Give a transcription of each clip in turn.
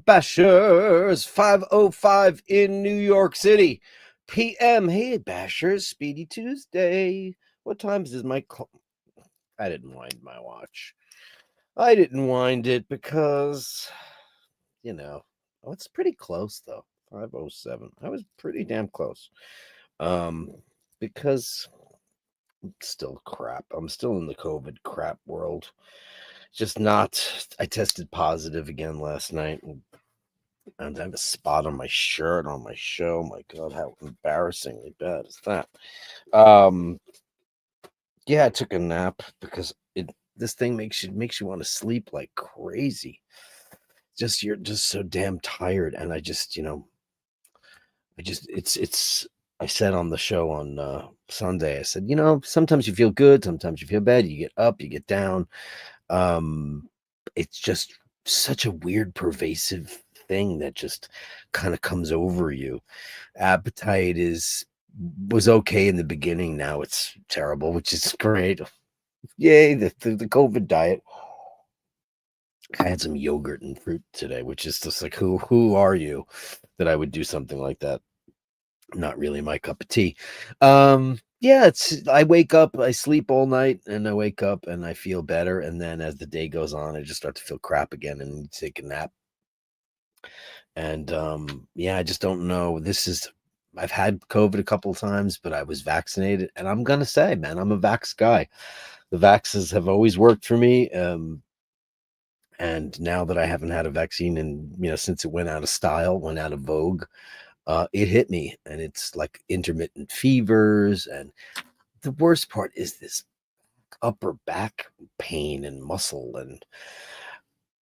Bashers 5:05 in New York City. PM. Hey, Bashers. Speedy Tuesday. What time is my I didn't wind my watch. I didn't wind it because, it's pretty close, though. 5:07. I was pretty damn close. Because it's still crap. I'm still in the COVID crap world. Just not. I tested positive again last night, and I have a spot on my shirt on my show. My God, how embarrassingly bad is that? Yeah, I took a nap because this thing makes you want to sleep like crazy. You're just so damn tired, and it's. I said on the show on Sunday, I said, sometimes you feel good, sometimes you feel bad. You get up, you get down. It's just such a weird, pervasive thing that just kind of comes over you. Appetite was okay in the beginning. Now it's terrible, which is great. Yay, the COVID diet. I had some yogurt and fruit today, which is just like, who are you that I would do something like that? Not really my cup of tea. Yeah, I wake up, I sleep all night, and I wake up and I feel better. And then as the day goes on, I just start to feel crap again and take a nap. And yeah, I just don't know. I've had COVID a couple of times, but I was vaccinated, and I'm gonna say, man, I'm a vax guy. The vaxes have always worked for me. And now that I haven't had a vaccine, and since it went out of style, went out of vogue, it hit me, and it's like intermittent fevers, and the worst part is this upper back pain and muscle. And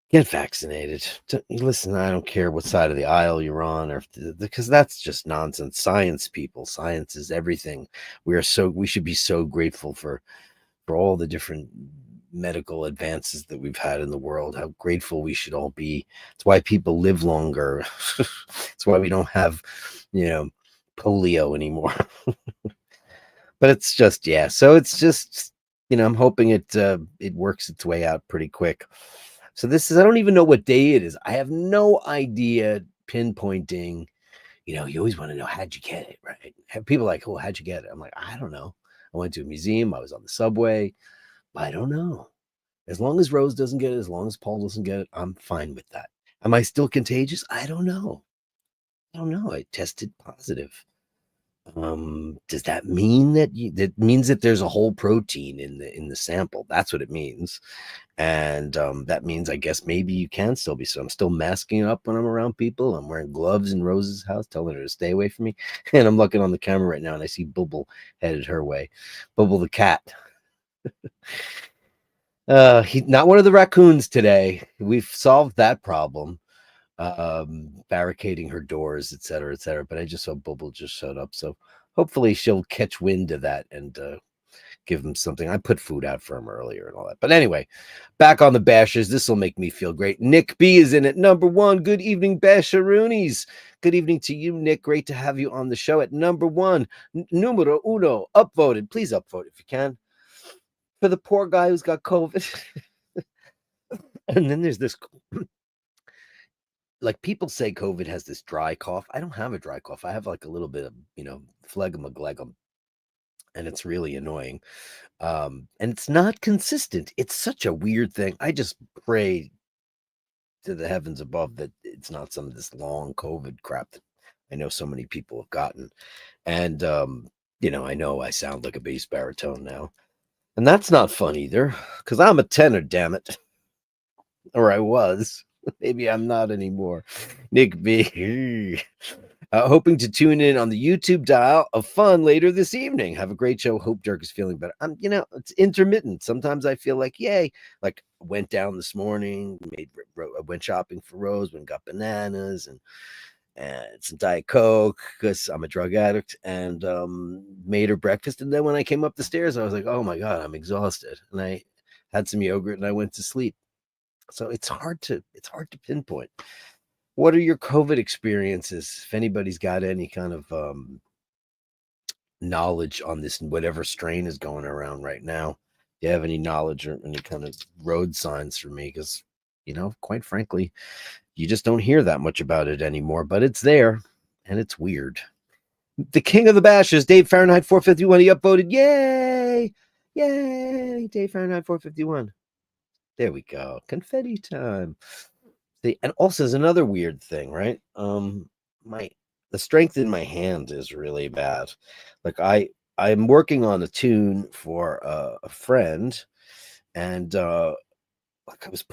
get vaccinated. Listen, I don't care what side of the aisle you're on, or because that's just nonsense. Science, people, science is everything. We should be so grateful for all the different medical advances that we've had in the world. How grateful we should all be. It's why people live longer. It's why we don't have, polio anymore. But it's just, yeah. So it's just, I'm hoping it works its way out pretty quick. So I don't even know what day it is. I have no idea pinpointing. You always want to know, how'd you get it, right? People are like, oh, how'd you get it? I'm like, I don't know. I went to a museum. I was on the subway. I don't know. As long as Rose doesn't get it, as long as Paul doesn't get it, I'm fine with that. Am I still contagious? I don't know. I tested positive. Does that mean that means that there's a whole protein in the sample? That's what it means. And that means, I guess, maybe you can still be. So I'm still masking up when I'm around people. I'm wearing gloves in Rose's house, telling her to stay away from me. And I'm looking on the camera right now, and I see Bubble headed her way. Bubble the cat. He's not one of the raccoons today. We've solved that problem. Barricading her doors, etc., etc. But I just saw Bubble just showed up, so hopefully she'll catch wind of that and give him something. I put food out for him earlier and all that. But anyway, back on the bashers. This will make me feel great. Nick B is in at number 1. Good evening, Basheroonies. Good evening to you, Nick. Great to have you on the show at number 1. Numero uno, upvoted. Please upvote if you can. For the poor guy who's got COVID. And then there's this, like, people say COVID has this dry cough. I don't have a dry cough. I have like a little bit of, phlegm, and it's really annoying. And it's not consistent. It's such a weird thing. I just pray to the heavens above that it's not some of this long COVID crap that I know so many people have gotten. And, I know I sound like a bass baritone now. And that's not fun either, because I'm a tenor, damn it. Or I was. Maybe I'm not anymore. Nick B. Hoping to tune in on the YouTube dial of fun later this evening. Have a great show. Hope Dirk is feeling better. It's intermittent. Sometimes I feel like, yay. Like, went down this morning, went shopping for Rose, went and got bananas and some Diet Coke because I'm a drug addict, and made her breakfast. And then when I came up the stairs, I was like, oh my God, I'm exhausted. And I had some yogurt and I went to sleep. So it's hard to pinpoint. What are your COVID experiences? If anybody's got any kind of knowledge on this, whatever strain is going around right now, you have any knowledge or any kind of road signs for me, because quite frankly, you just don't hear that much about it anymore, but it's there and it's weird. The king of the bashes, Dave Fahrenheit 451. He upvoted. Yay! Yay! Dave Fahrenheit 451. There we go. Confetti time. See, and also there's another weird thing, right? The strength in my hand is really bad. Like I'm working on a tune for a friend, and like I was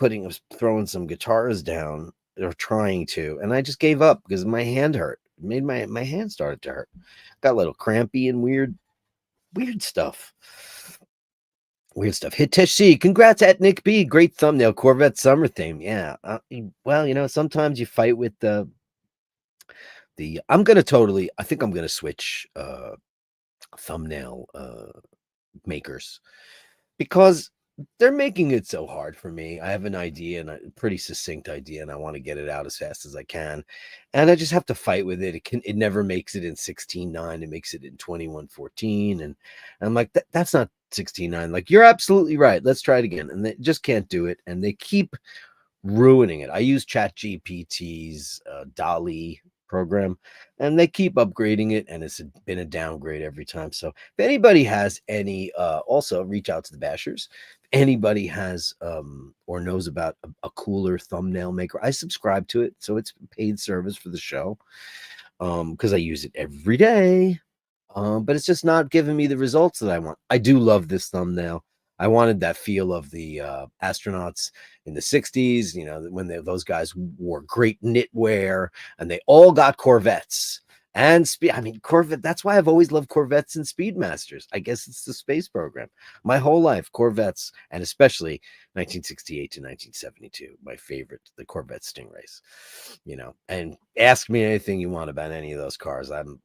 throwing some guitars down, or trying to, and I just gave up because my hand hurt. It made my hand started to hurt. Got a little crampy and weird stuff. Weird stuff. Hitesh C. Congrats at Nick B. Great thumbnail. Corvette summer theme. Yeah. Well, sometimes you fight with the. I think I'm gonna switch thumbnail makers, because they're making it so hard for me. I have an idea, and a pretty succinct idea, and I want to get it out as fast as I can. And I just have to fight with it. It never makes it in 16:9. It makes it in 21:14. And I'm like, that's not 16:9. Like, you're absolutely right. Let's try it again. And they just can't do it. And they keep ruining it. I use ChatGPT's Dolly program, and they keep upgrading it, and it's been a downgrade every time. So if anybody has any, also reach out to the Bashers. If anybody has or knows about a cooler thumbnail maker, I subscribe to it, so it's paid service for the show, because I use it every day. But it's just not giving me the results that I want. I do love this thumbnail. I wanted that feel of the astronauts in the 60s, when those guys wore great knitwear, and they all got Corvettes. And Corvette, that's why I've always loved Corvettes and Speedmasters. I guess it's the space program. My whole life, Corvettes, and especially 1968 to 1972, my favorite, the Corvette Stingrays. And ask me anything you want about any of those cars. And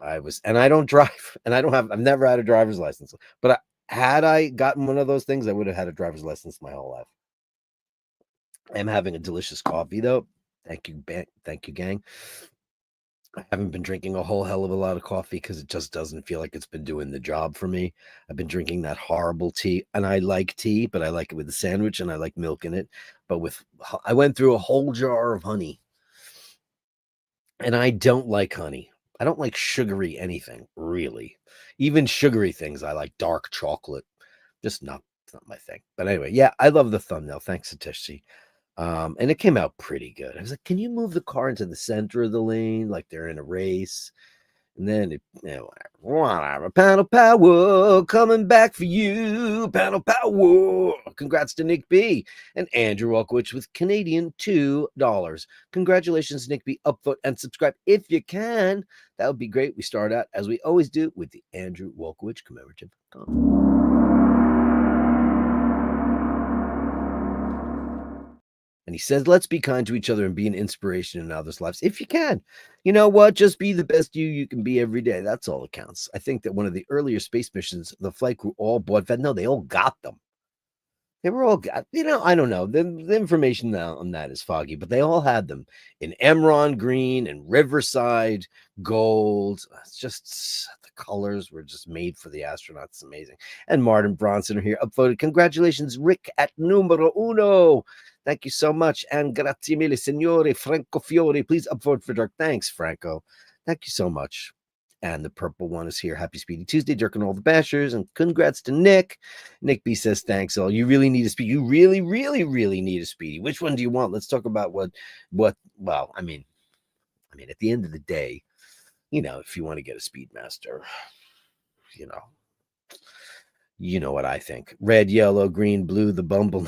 I don't drive, and I've never had a driver's license, but had I gotten one of those things, I would have had a driver's license my whole life. I'm having a delicious coffee, though. Thank you, gang. I haven't been drinking a whole hell of a lot of coffee because it just doesn't feel like it's been doing the job for me. I've been drinking that horrible tea, and I like tea, but I like it with a sandwich, and I like milk in it. But I went through a whole jar of honey, and I don't like honey. I don't like sugary anything, really. Even sugary things, I like dark chocolate. Just not my thing. But anyway, yeah, I love the thumbnail. Thanks, Satish. And it came out pretty good. I was like, can you move the car into the center of the lane like they're in a race? And then whatever. Panel power coming back for you. Panel power. Congrats to Nick B and Andrew Walkowicz with Canadian $2. Congratulations, Nick B. Upvote and subscribe if you can. That would be great. We start out, as we always do, with the Andrew Walkowicz commemorative comment. And he says, let's be kind to each other and be an inspiration in others' lives if you can. You know what? Just be the best you can be every day. That's all that counts. I think that one of the earlier space missions, the flight crew all bought Vet. No, they all got them. They were all got, I don't know. The information now on that is foggy, but they all had them in Emron green and Riverside gold. It's just the colors were just made for the astronauts. It's amazing. And Martin Bronson are here upvoted. Congratulations, Rick at numero uno. Thank you so much. And grazie mille, signore Franco Fiore. Please upvote for Dirk. Thanks, Franco. Thank you so much. And the purple one is here. Happy Speedy Tuesday, Dirk and all the Bashers. And congrats to Nick. Nick B says, thanks all. You really need a Speedy. You really, really, really need a Speedy. Which one do you want? Let's talk about well, I mean, at the end of the day, if you want to get a Speedmaster, you know what I think. Red, yellow, green, blue, the Bumble.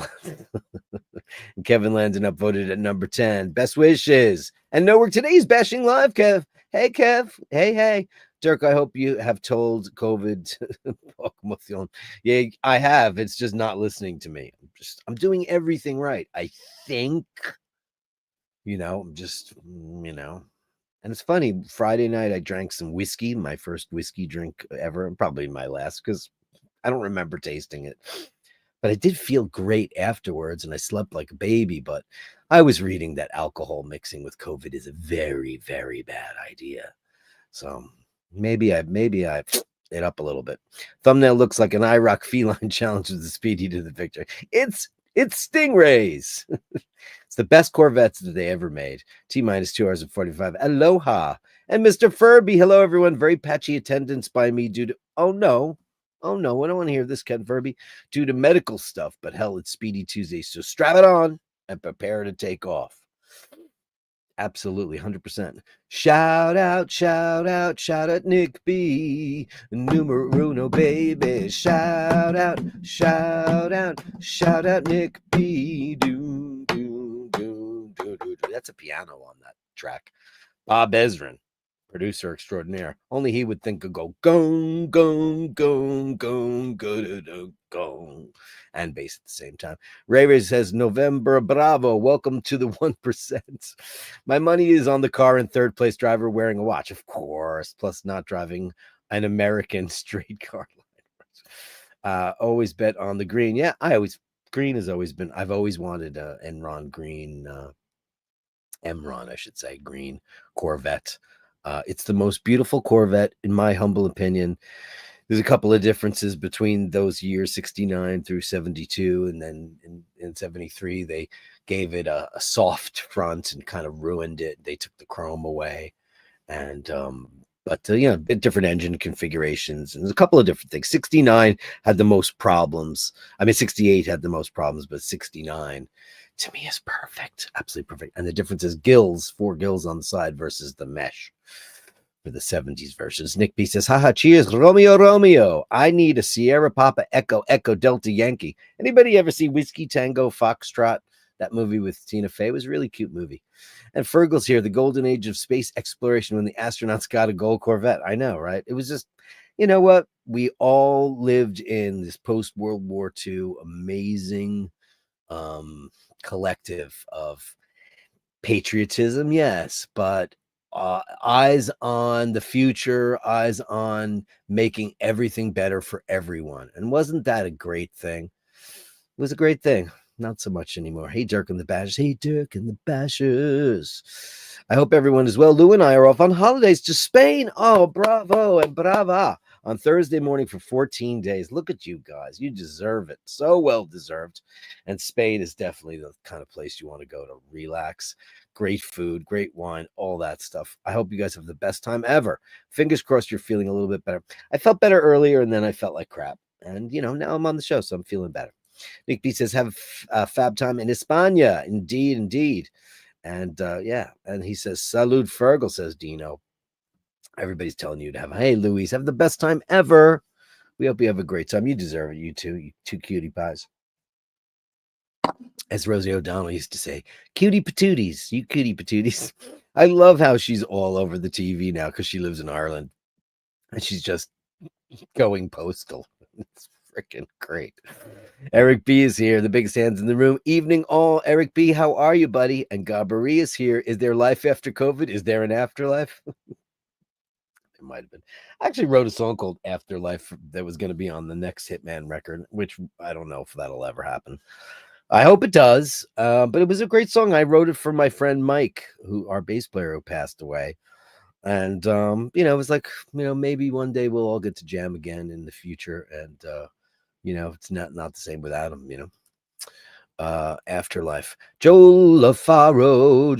And Kevin Landon upvoted at number 10. Best wishes. And no work today's Bashing Live, Kev. Hey, Kev. Hey. Dirk, I hope you have told COVID. Yeah, I have. It's just not listening to me. I'm doing everything right. I think, I'm just, And it's funny. Friday night, I drank some whiskey, my first whiskey drink ever, and probably my last, because I don't remember tasting it. But I did feel great afterwards, and I slept like a baby. But I was reading that alcohol mixing with COVID is a very, very bad idea. So maybe I it up a little bit. Thumbnail looks like an IROC feline challenge with the Speedy to the victory. It's Stingrays. It's the best Corvettes that they ever made. T-minus 2 hours and 45. Aloha. And Mr. Furby. Hello, everyone. Very patchy attendance by me due to... Oh, no. I don't want to hear this, Ken Furby. Due to medical stuff. But hell, it's Speedy Tuesday. So strap it on and prepare to take off. Absolutely, 100%. Shout out, Nick B. Numero uno, baby. Shout out, Nick B. Do. That's a piano on that track. Bob Ezrin, producer extraordinaire. Only he would think of go, and bass at the same time. Ray says, November Bravo, welcome to the 1%. My money is on the car in third place driver wearing a watch, of course, plus not driving an American straight car line. Always bet on the green. Yeah, green has always been, I've always wanted a Enron green, Emron, I should say, green Corvette. It's the most beautiful Corvette, in my humble opinion. There's a couple of differences between those years, 69 through 72. And then in 73, they gave it a soft front and kind of ruined it. They took the chrome away. And, different engine configurations. And there's a couple of different things. 69 had the most problems. 68 had the most problems, but 69 to me is perfect. Absolutely perfect. And the difference is gills, 4 gills on the side versus the mesh. For the 70s versions. Nick B says, haha, cheers, Romeo. I need a Sierra Papa Echo Delta Yankee. Anybody ever see Whiskey Tango Foxtrot? That movie with Tina Fey was a really cute movie. And Fergal's here, the golden age of space exploration when the astronauts got a gold Corvette. I know, right? It was just, you know what? We all lived in this post-World War II amazing collective of patriotism, yes, but eyes on the future, eyes on making everything better for everyone. And wasn't that a great thing? It was a great thing. Not so much anymore. Hey, Dirk and the Bashers. Hey, Dirk and the Bashers. I hope everyone is well. Lou and I are off on holidays to Spain. Oh, bravo and brava. On Thursday morning for 14 days. Look at you guys. You deserve it. So well deserved. And Spain is definitely the kind of place you want to go to relax. Great food, great wine, all that stuff. I hope you guys have the best time ever. Fingers crossed you're feeling a little bit better. I felt better earlier and then I felt like crap. And, now I'm on the show, so I'm feeling better. Nick B says, have a fab time in España. Indeed. And, and he says, salud Fergal, says Dino. Everybody's telling you to have, hey, Louise, have the best time ever. We hope you have a great time. You deserve it, you two cutie pies. As Rosie O'Donnell used to say, cutie patooties, you cutie patooties. I love how she's all over the TV now because she lives in Ireland. And she's just going postal. It's freaking great. Eric B is here, the biggest hands in the room. Evening all. Eric B, how are you, buddy? And Gabari is here. Is there life after COVID? Is there an afterlife? It might have been. I actually wrote a song called Afterlife that was going to be on the next Hitman record, which I don't know if that'll ever happen. I hope it does. But it was a great song. I wrote it for my friend Mike, our bass player who passed away. And, it was like, maybe one day we'll all get to jam again in the future. And, it's not the same without him, Afterlife. Joe LaFaro.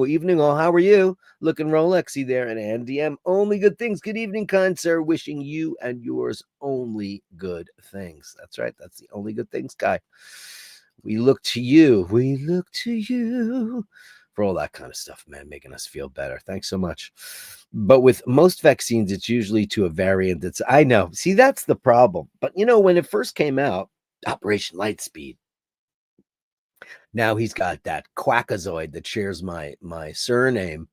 Evening all. How are you? Looking Rolexy there. And Andy M. Only good things. Good evening, kind sir. Wishing you and yours only good things. That's right. That's the only good things guy. We look to you. We look to you for all that kind of stuff, man, making us feel better. Thanks so much. But with most vaccines, it's usually to a variant that's, I know. See, that's the problem. But, when it first came out, Operation Lightspeed. Now he's got that quackazoid that shares my surname.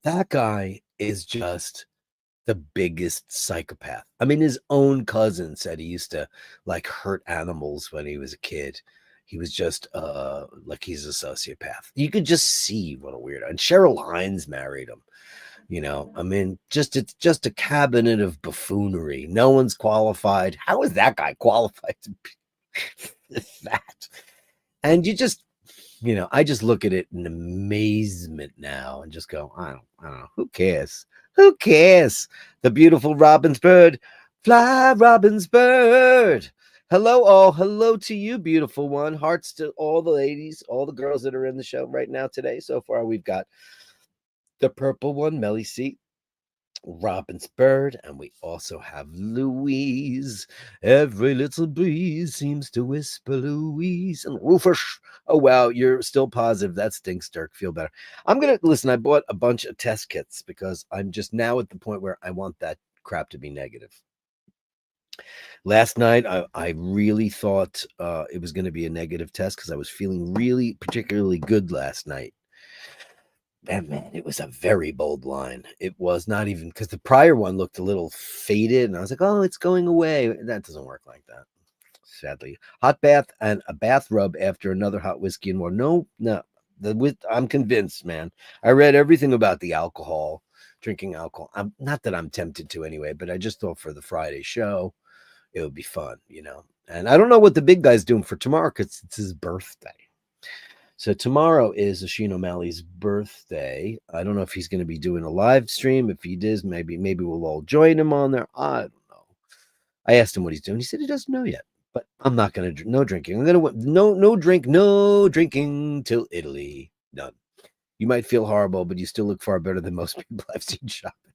That guy is just the biggest psychopath. I mean, his own cousin said he used to hurt animals when he was a kid. He was just he's a sociopath. You could just see what a weirdo. And Cheryl Hines married him. It's just a cabinet of buffoonery. No one's qualified. How is that guy qualified to be that? And you just, I just look at it in amazement now and just go, I don't know. Who cares? The beautiful Robin's bird. Fly, Robin's bird. Hello, all. Hello to you, beautiful one. Hearts to all the ladies, all the girls that are in the show right now today. So far, we've got the purple one, Melly C, Robin's bird, and we also have Louise. Every little breeze seems to whisper Louise and Rufus. Oh wow, you're still positive. That stinks, Dirk. Feel better. I'm gonna listen. I bought a bunch of test kits because I'm just now at the point where I want that crap to be negative. Last night, I really thought it was going to be a negative test because I was feeling really particularly good last night. And man, it was a very bold line. It was not even because the prior one looked a little faded, and I was like, "Oh, it's going away." That doesn't work like that, sadly. Hot bath and a bath rub after another hot whiskey and more. No, no. I'm convinced, man. I read everything about the alcohol, drinking alcohol. Not that I'm tempted to anyway, but I just thought for the Friday show, it would be fun, you know. And I don't know what the big guy's doing for tomorrow because it's his birthday. So tomorrow is Asheen O'Malley's birthday. I don't know if he's going to be doing a live stream. If he does, maybe we'll all join him on there. I don't know. I asked him what he's doing. He said he doesn't know yet. But I'm not going to no drinking. I'm going to no drinking till Italy. None. You might feel horrible, but you still look far better than most people I've seen shopping.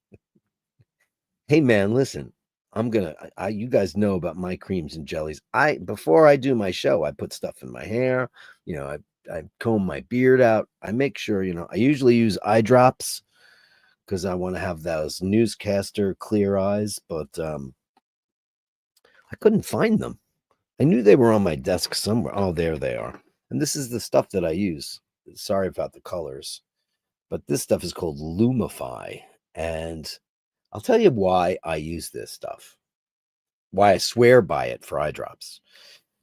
Hey man, listen. You guys know about my creams and jellies. Before I do my show, I put stuff in my hair. You know, I comb my beard out. I make sure, you know, I usually use eye drops because I want to have those newscaster clear eyes, but I couldn't find them. I knew they were on my desk somewhere. Oh, there they are. And this is the stuff that I use. Sorry about the colors, but this stuff is called Lumify. And I'll tell you why I use this stuff, why I swear by it for eye drops.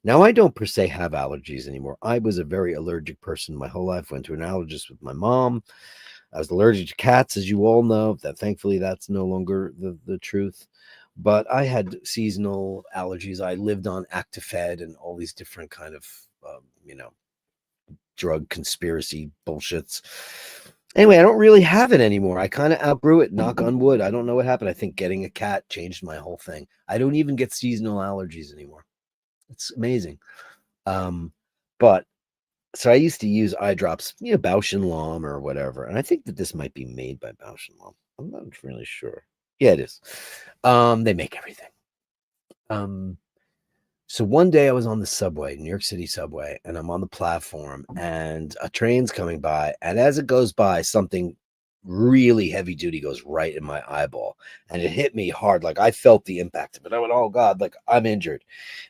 Now, I don't per se have allergies anymore. I was a very allergic person my whole life. Went to an allergist with my mom. I was allergic to cats, as you all know. That thankfully that's no longer the truth. But I had seasonal allergies. I lived on Actifed and all these different kind of you know, drug conspiracy bullshits. Anyway, I don't really have it anymore. I kind of outgrew it. Knock on wood. I don't know what happened. I think getting a cat changed my whole thing. I don't even get seasonal allergies anymore. It's amazing. But so I used to use eye drops, you know, Bausch and Lomb or whatever. And I think that this might be made by Bausch and Lomb. I'm not really sure. Yeah, it is. They make everything. So one day I was on the subway, New York City subway, and I'm on the platform and a train's coming by. And as it goes by, something really heavy duty goes right in my eyeball and it hit me hard. Like I felt the impact of it. I went, oh God, like I'm injured.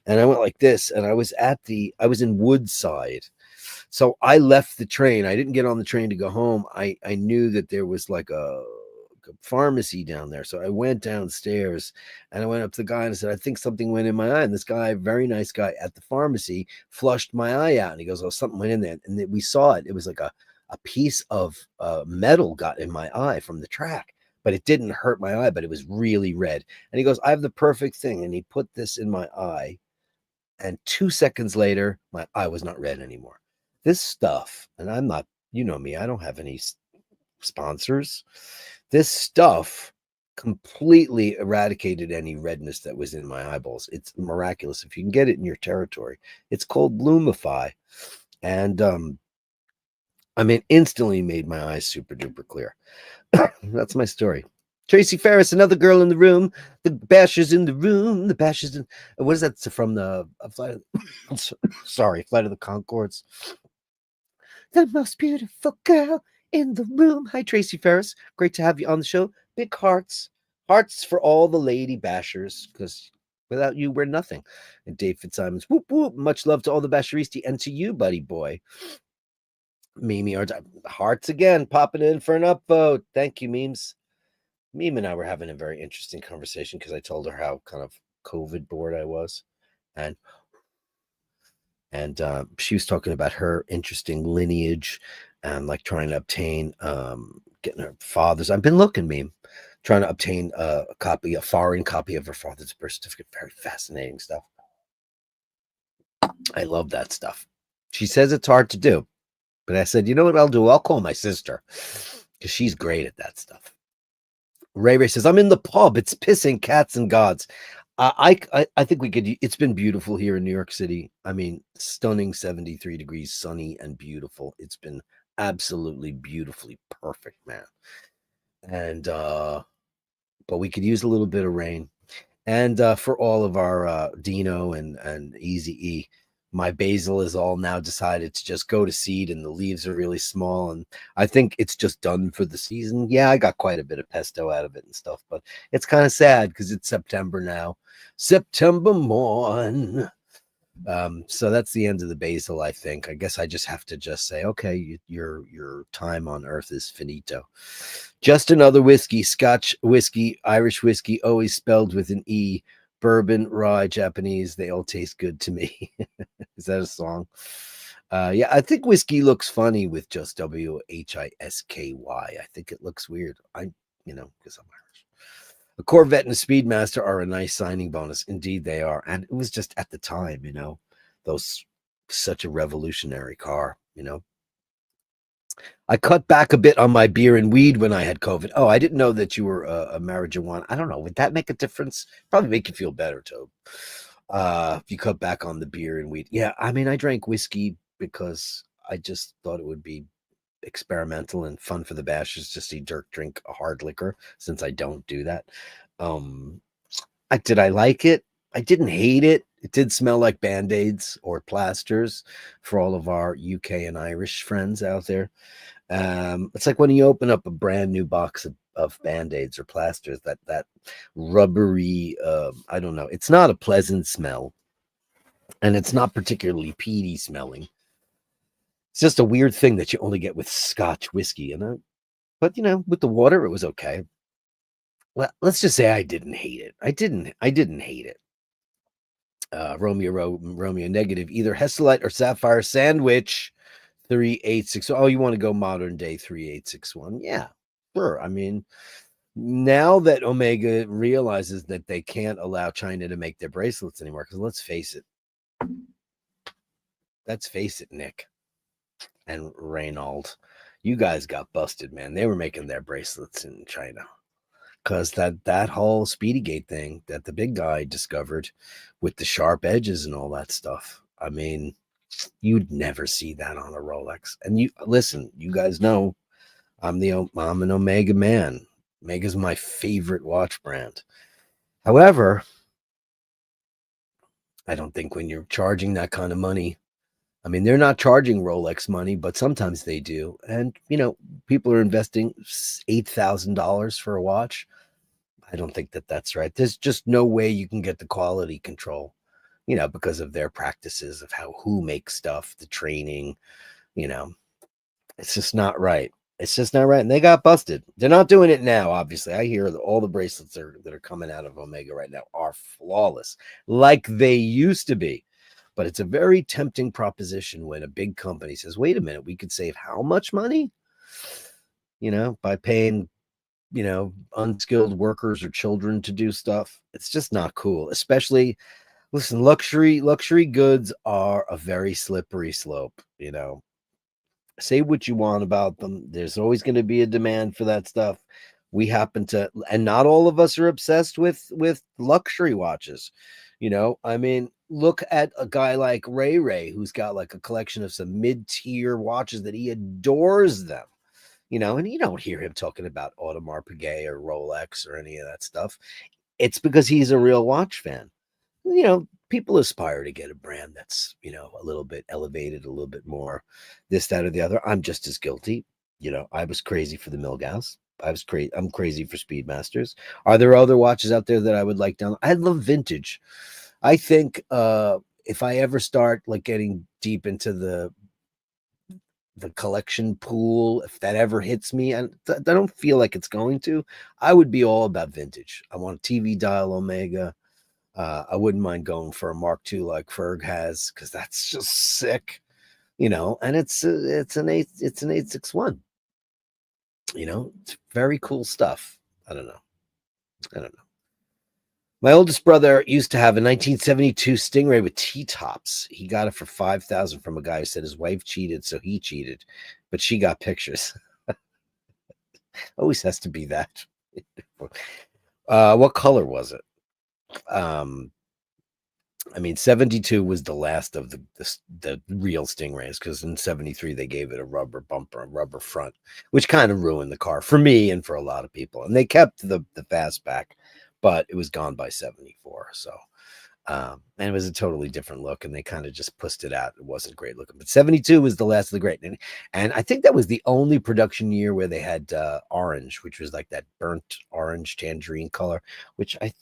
And I went like this. And I was in Woodside. So I left the train. I didn't get on the train to go home. I knew that there was like a pharmacy down there. So I went downstairs and I went up to the guy and I said, I think something went in my eye. And this guy, very nice guy at the pharmacy, flushed my eye out. And he goes, oh, something went in there. And we saw it. It was like a piece of metal got in my eye from the track, but it didn't hurt my eye, but it was really red. And he goes, I have the perfect thing. And he put this in my eye. And 2 seconds later, my eye was not red anymore. This stuff, and I'm not, you know me, I don't have any sponsors. This stuff completely eradicated any redness that was in my eyeballs. It's miraculous. If you can get it in your territory, it's called Lumify. And I mean, instantly made my eyes super duper clear. That's my story. Tracy Ferris, another girl in the room. The Basher's in the room. The Basher's in. What is that from the Flight of, sorry, Flight of the Conchords? The most beautiful girl in the room. Hi, Tracy Ferris. Great to have you on the show. Big hearts. Hearts for all the lady bashers, because without you, we're nothing. And Dave Fitzsimons, whoop, whoop. Much love to all the basheristi and to you, buddy boy. Mimi, hearts again, popping in for an upvote. Thank you, Memes. Meme and I were having a very interesting conversation because I told her how kind of COVID bored I was. And she was talking about her interesting lineage and like trying to obtain getting her father's. I've been looking, Meme, trying to obtain a foreign copy of her father's birth certificate. Very fascinating stuff. I love that stuff. She says it's hard to do, but I said, you know what I'll do? I'll call my sister because she's great at that stuff. Ray says, I'm in the pub. It's pissing cats and gods. I think we could. It's been beautiful here in New York City. I mean, stunning 73 degrees, sunny and beautiful. It's been absolutely beautifully perfect, man. And but we could use a little bit of rain. And for all of our Dino and Easy E, my basil is all now decided to just go to seed, and the leaves are really small. And I think it's just done for the season. Yeah, I got quite a bit of pesto out of it and stuff, but it's kind of sad because it's September now. September morn. So that's the end of the basil, I think. I guess I just have to just say, okay, your time on earth is finito. Just another whiskey, Scotch whiskey, Irish whiskey, always spelled with an E. Bourbon, rye, Japanese, they all taste good to me. Is that a song? Yeah, I think whiskey looks funny with just WHISKY. I think it looks weird. Because I'm Irish. A Corvette and a Speedmaster are a nice signing bonus. Indeed, they are. And it was just at the time, those such a revolutionary car, I cut back a bit on my beer and weed when I had COVID. Oh, I didn't know that you were a marijuana. I don't know. Would that make a difference? Probably make you feel better, Tobe. If you cut back on the beer and weed. Yeah, I mean, I drank whiskey because I just thought it would be experimental and fun for the bashers to see Dirk drink a hard liquor, since I don't do that. Did I like it? I didn't hate it. It did smell like Band-Aids or plasters for all of our UK and Irish friends out there. It's like when you open up a brand new box of Band-Aids or plasters, that rubbery, I don't know. It's not a pleasant smell, and it's not particularly peaty smelling. It's just a weird thing that you only get with Scotch whiskey, but with the water, it was okay. Well, let's just say I didn't hate it. I didn't hate it. Romeo negative, either Hesselite or Sapphire Sandwich 3861. Oh, you want to go modern day 3861? Yeah, sure. I mean, now that Omega realizes that they can't allow China to make their bracelets anymore, because let's face it, Nick and Reynald, you guys got busted, man. They were making their bracelets in China. Because that whole Speedygate thing that the big guy discovered with the sharp edges and all that stuff. I mean, you'd never see that on a Rolex. And you listen, you guys know I'm an Omega man. Omega's my favorite watch brand. However, I don't think when you're charging that kind of money, I mean, they're not charging Rolex money, but sometimes they do. And, people are investing $8,000 for a watch. I don't think that that's right. There's just no way you can get the quality control, because of their practices of who makes stuff, the training, it's just not right. It's just not right. And they got busted. They're not doing it now, obviously. I hear that all the bracelets that are coming out of Omega right now are flawless, like they used to be. But it's a very tempting proposition when a big company says, wait a minute, we could save how much money? By paying unskilled workers or children to do stuff. It's just not cool. Especially, listen, luxury goods are a very slippery slope. Say what you want about them. There's always going to be a demand for that stuff. We happen to, and not all of us are obsessed with luxury watches. I mean, look at a guy like Ray, who's got like a collection of some mid-tier watches that he adores them. And you don't hear him talking about Audemars Piguet or Rolex or any of that stuff. It's because he's a real watch fan. People aspire to get a brand that's, a little bit elevated, a little bit more this, that, or the other. I'm just as guilty. I was crazy for the Milgauss. I'm crazy for Speedmasters. Are there other watches out there that I would like down? I love vintage. I think if I ever start like getting deep into the collection pool, if that ever hits me, and I don't feel like it's going to, I would be all about vintage. I want a TV dial Omega. I wouldn't mind going for a Mark II like Ferg has, because that's just sick, and it's an 861. It's very cool stuff. I don't know. My oldest brother used to have a 1972 Stingray with T-tops. He got it for $5,000 from a guy who said his wife cheated, so he cheated, but she got pictures. Always has to be that. What color was it? Um, I mean, 72 was the last of the real Stingrays, because in 73 they gave it a rubber bumper and rubber front, which kind of ruined the car for me and for a lot of people. And they kept the fastback, but it was gone by 74. So and it was a totally different look, and they kind of just pushed it out. It wasn't great looking, but 72 was the last of the great. And I think that was the only production year where they had orange, which was like that burnt orange tangerine color, which I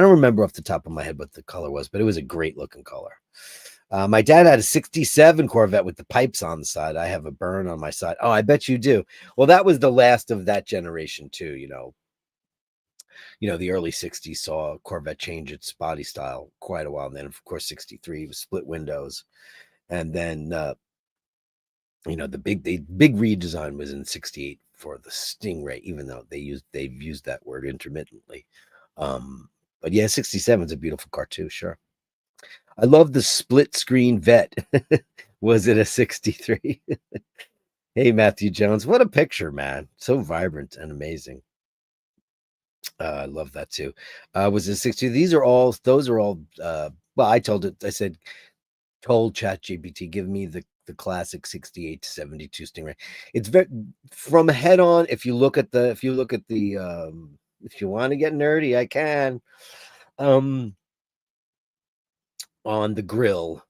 don't remember off the top of my head what the color was, but it was a great looking color. My dad had a 67 Corvette with the pipes on the side. I have a burn on my side. Oh, I bet you do. Well, that was the last of that generation too, the early 60s saw Corvette change its body style quite a while. And then, of course, 63 was split windows. And then, the big redesign was in 68 for the Stingray, even though they've used that word intermittently. But yeah, 67 is a beautiful car too, sure. I love the split screen vet. Was it a 63? Hey, Matthew Jones, what a picture, man. So vibrant and amazing. I love that too. Was it 60? Those are all, well, I said, told ChatGPT, give me the classic 68 to 72 Stingray. It's very, from head on. If you look at the, if you want to get nerdy, I can, on the grill,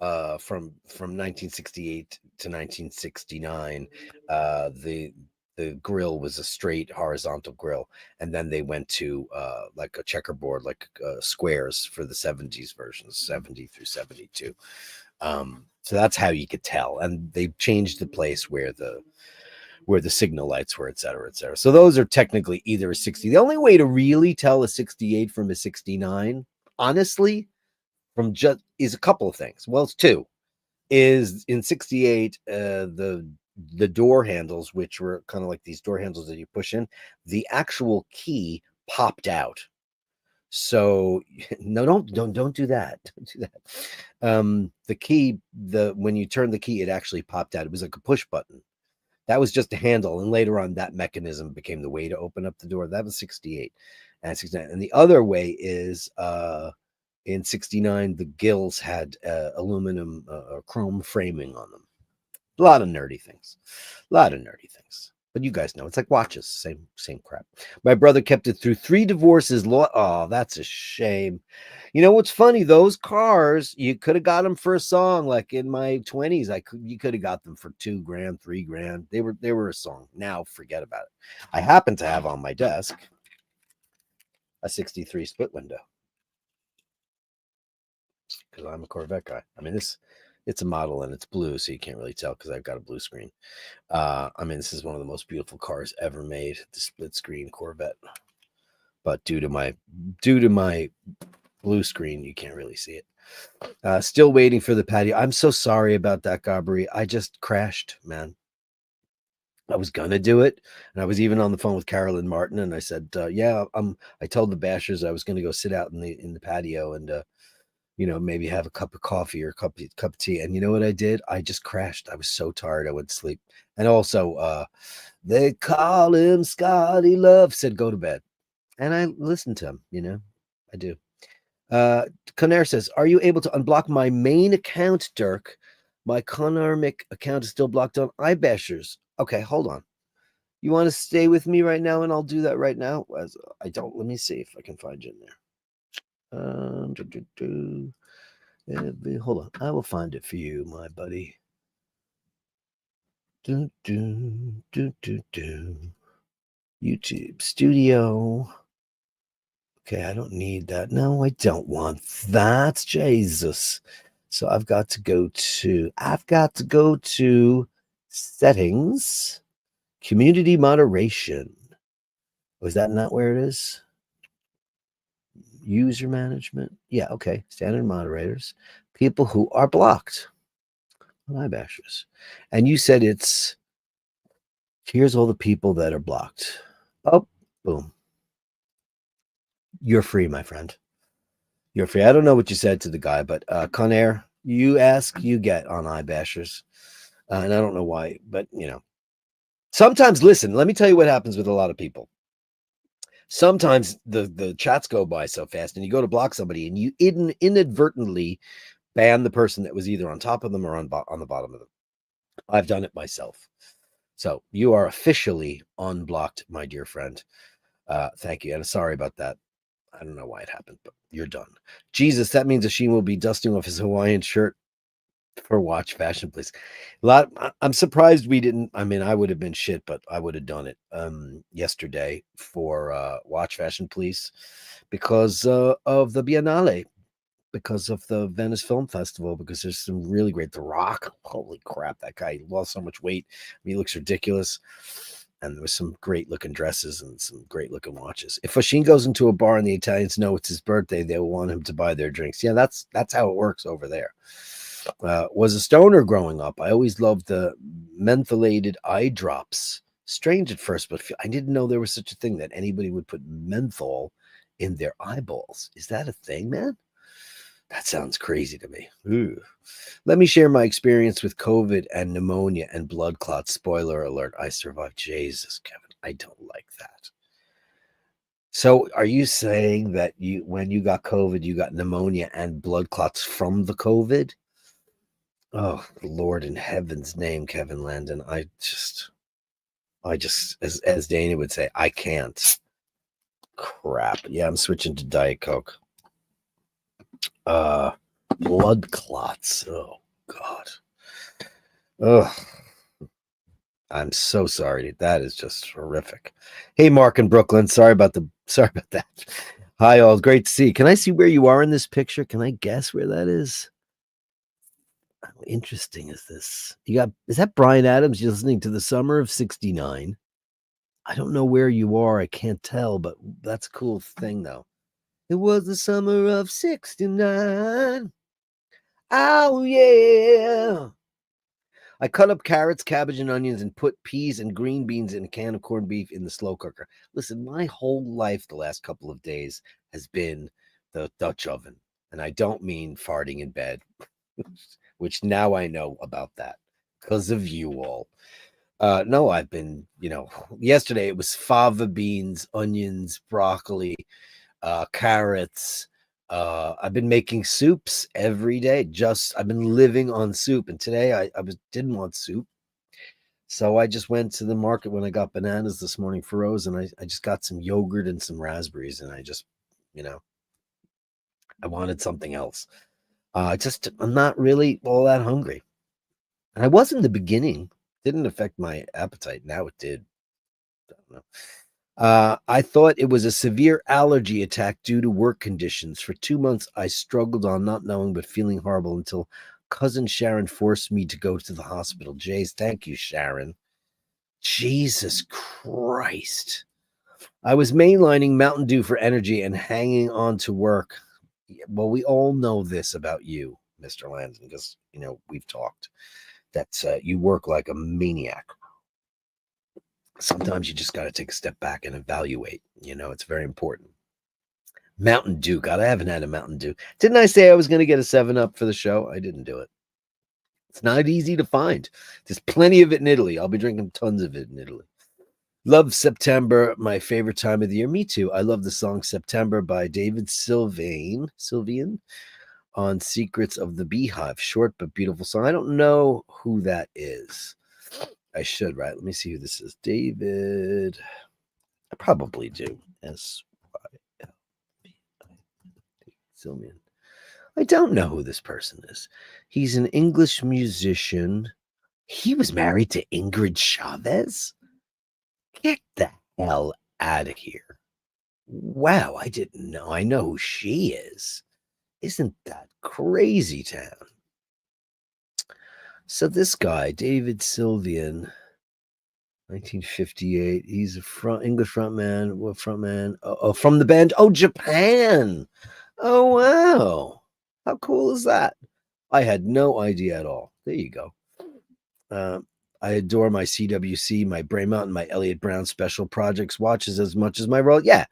from 1968 to 1969, the grill was a straight horizontal grill, and then they went to like a checkerboard, like squares for the 70s versions, 70 through 72. So that's how you could tell, and they changed the place where the signal lights were, et cetera, et cetera. So those are technically either a 60. The only way to really tell a 68 from a 69, honestly, from just is a couple of things. Well, it's two. Is in 68, the door handles, which were kind of like these door handles that you push in, the actual key popped out. So no, don't do that. Don't do that. The key, when you turn the key, it actually popped out. It was like a push button. That was just a handle, and later on, that mechanism became the way to open up the door. That was 68 and 69. And the other way is in 69, the gills had aluminum or chrome framing on them. A lot of nerdy things. But you guys know, it's like watches, same crap. My brother kept it through 3 divorces. Oh, that's a shame. You know what's funny? Those cars, you could have got them for a song. Like in my 20s, you could have got them for $2,000, $3,000. They were a song. Now forget about it. I happen to have on my desk a 63 split window, because I'm a Corvette guy. I mean, it's a model and it's blue, so you can't really tell because I've got a blue screen. I mean, this is one of the most beautiful cars ever made, the split screen Corvette. But due to my blue screen, you can't really see it. Still waiting for the patio. I'm so sorry about that, Gabri. I just crashed, man. I was gonna do it, and I was even on the phone with Carolyn Martin, and I said, "Yeah, I told the Bashers I was gonna go sit out in the patio and maybe have a cup of coffee or a cup of tea." And you know what I did? I just crashed. I was so tired I went to sleep. And also, they call him Scotty Love, said go to bed. And I listened to him, I do. Conair says, are you able to unblock my main account, Dirk? My Conarmic account is still blocked on iBashers. Okay, hold on. You want to stay with me right now, and I'll do that right now? Let me see if I can find you in there. Hold on. I will find it for you, my buddy. YouTube Studio. Okay, I don't need that. No, I don't want that. Jesus. So I've got to go to settings, community moderation. Was that not where it is? User management. Yeah, okay. Standard moderators. People who are blocked on iBashers. And you said here's all the people that are blocked. Oh, boom. You're free, my friend. You're free. I don't know what you said to the guy, but Conair, you ask, you get on iBashers. And I don't know why, but sometimes, listen, let me tell you what happens with a lot of people. Sometimes the chats go by so fast, and you go to block somebody, and you inadvertently ban the person that was either on top of them or on the bottom of them. I've done it myself. So you are officially unblocked, my dear friend. Thank you, and sorry about that. I don't know why it happened, but you're done. Jesus, that means Ashim will be dusting off his Hawaiian shirt for Watch Fashion Please. I'm surprised we didn't. I mean, I would have been shit, but I would have done it yesterday for Watch Fashion Please because of the Biennale, because of the Venice Film Festival, because there's some really great. The Rock, holy crap, that guy lost so much weight. I mean, he looks ridiculous. And there was some great looking dresses and some great looking watches. If Oshin goes into a bar and the Italians know it's his birthday, they'll want him to buy their drinks. Yeah, that's how it works over there. Was a stoner growing up. I always loved the mentholated eye drops. Strange at first, but I didn't know there was such a thing that anybody would put menthol in their eyeballs. Is that a thing, man? That sounds crazy to me. Ooh. Let me share my experience with COVID and pneumonia and blood clots. Spoiler alert, I survived. Jesus, Kevin, I don't like that. So are you saying that when you got COVID, you got pneumonia and blood clots from the COVID? Oh, Lord in heaven's name, Kevin Landon. I just, as Dana would say, I can't. Crap. Yeah, I'm switching to Diet Coke. Blood clots. Oh God. Ugh. I'm so sorry. That is just horrific. Hey, Mark in Brooklyn. Sorry about that. Hi, all. Great to see you. Can I see where you are in this picture? Can I guess where that is? How interesting is this? Is that Brian Adams? You're listening to The Summer of 69. I don't know where you are. I can't tell, but that's a cool thing, though. It was the summer of 69. Oh, yeah. I cut up carrots, cabbage, and onions and put peas and green beans in a can of corned beef in the slow cooker. Listen, my whole life the last couple of days has been the Dutch oven. And I don't mean farting in bed, which now I know about that because of you all. No, I've been, yesterday it was fava beans, onions, broccoli, carrots. I've been making soups every day. I've been living on soup. And today I didn't want soup. So I just went to the market when I got bananas this morning for Rose, and I just got some yogurt and some raspberries, and I just, I wanted something else. I'm not really all that hungry. And I was in the beginning. Didn't affect my appetite. Now it did. I don't know. I thought it was a severe allergy attack due to work conditions. For 2 months, I struggled on not knowing but feeling horrible until cousin Sharon forced me to go to the hospital. Jays, thank you, Sharon. Jesus Christ. I was mainlining Mountain Dew for energy and hanging on to work. Well, we all know this about you, Mr. Landon, because, we've talked. That's you work like a maniac. Sometimes you just got to take a step back and evaluate. It's very important. Mountain Dew. God, I haven't had a Mountain Dew. Didn't I say I was going to get a 7-Up for the show? I didn't do it. It's not easy to find. There's plenty of it in Italy. I'll be drinking tons of it in Italy. Love September, my favorite time of the year. Me too. I love the song September by David Sylvian on Secrets of the Beehive. Short but beautiful song. I don't know who that is. I should, right? Let me see who this is. David. I probably do. Sylvian. I don't know who this person is. He's an English musician. He was married to Ingrid Chavez? Get the hell out of here. Wow, I didn't know. I know who she is. Isn't that crazy town? So this guy, David Sylvian, 1958. He's a English frontman. What frontman? Oh, from the band. Oh, Japan. Oh, wow. How cool is that? I had no idea at all. There you go. I adore my CWC, my Bray Mountain, my Elliott Brown special projects watches as much as my role. Yeah.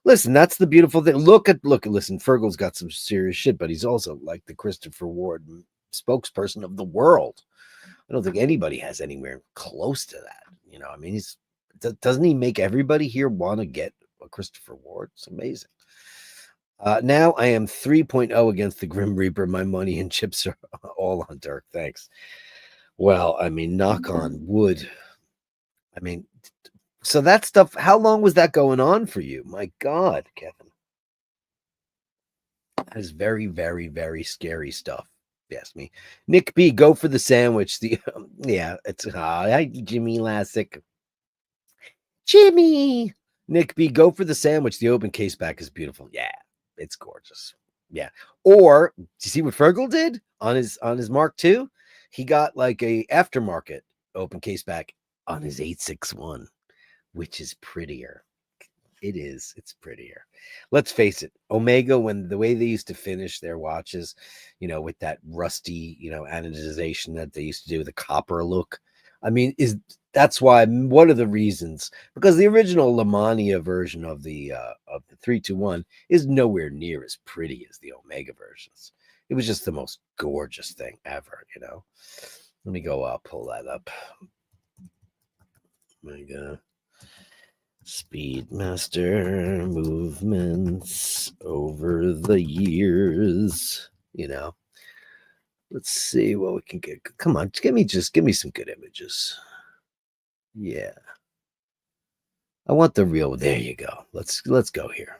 Listen, that's the beautiful thing. Listen, Fergal's got some serious shit, but he's also like the Christopher Ward spokesperson of the world. I don't think anybody has anywhere close to that. I mean, doesn't he make everybody here want to get Christopher Ward. It's amazing. Now I am 3.0 against the Grim Reaper. My money and chips are all on Dirk. Thanks. Well, I mean, knock on wood. I mean, so that stuff, how long was that going on for you? My God, Kevin. That is very, very, very scary stuff. Ask me. Nick B, go for the sandwich. The yeah, it's hi, Jimmy Lassick. Jimmy. Nick B, go for the sandwich. The open case back is beautiful. Yeah, it's gorgeous. Yeah. Or do you see what Fergal did on his Mark II? He got like a aftermarket open case back on his 861, which is prettier. It is. It's prettier. Let's face it. Omega, when the way they used to finish their watches, with that rusty, anodization that they used to do, the copper look. I mean, that's why one of the reasons, because the original Lamania version of the 321 is nowhere near as pretty as the Omega versions. It was just the most gorgeous thing ever. Let me go pull that up. Omega Speedmaster movements over the years. Let's see what we can get. Come on, give me some good images. Yeah, I want the real. There you go. Let's go here.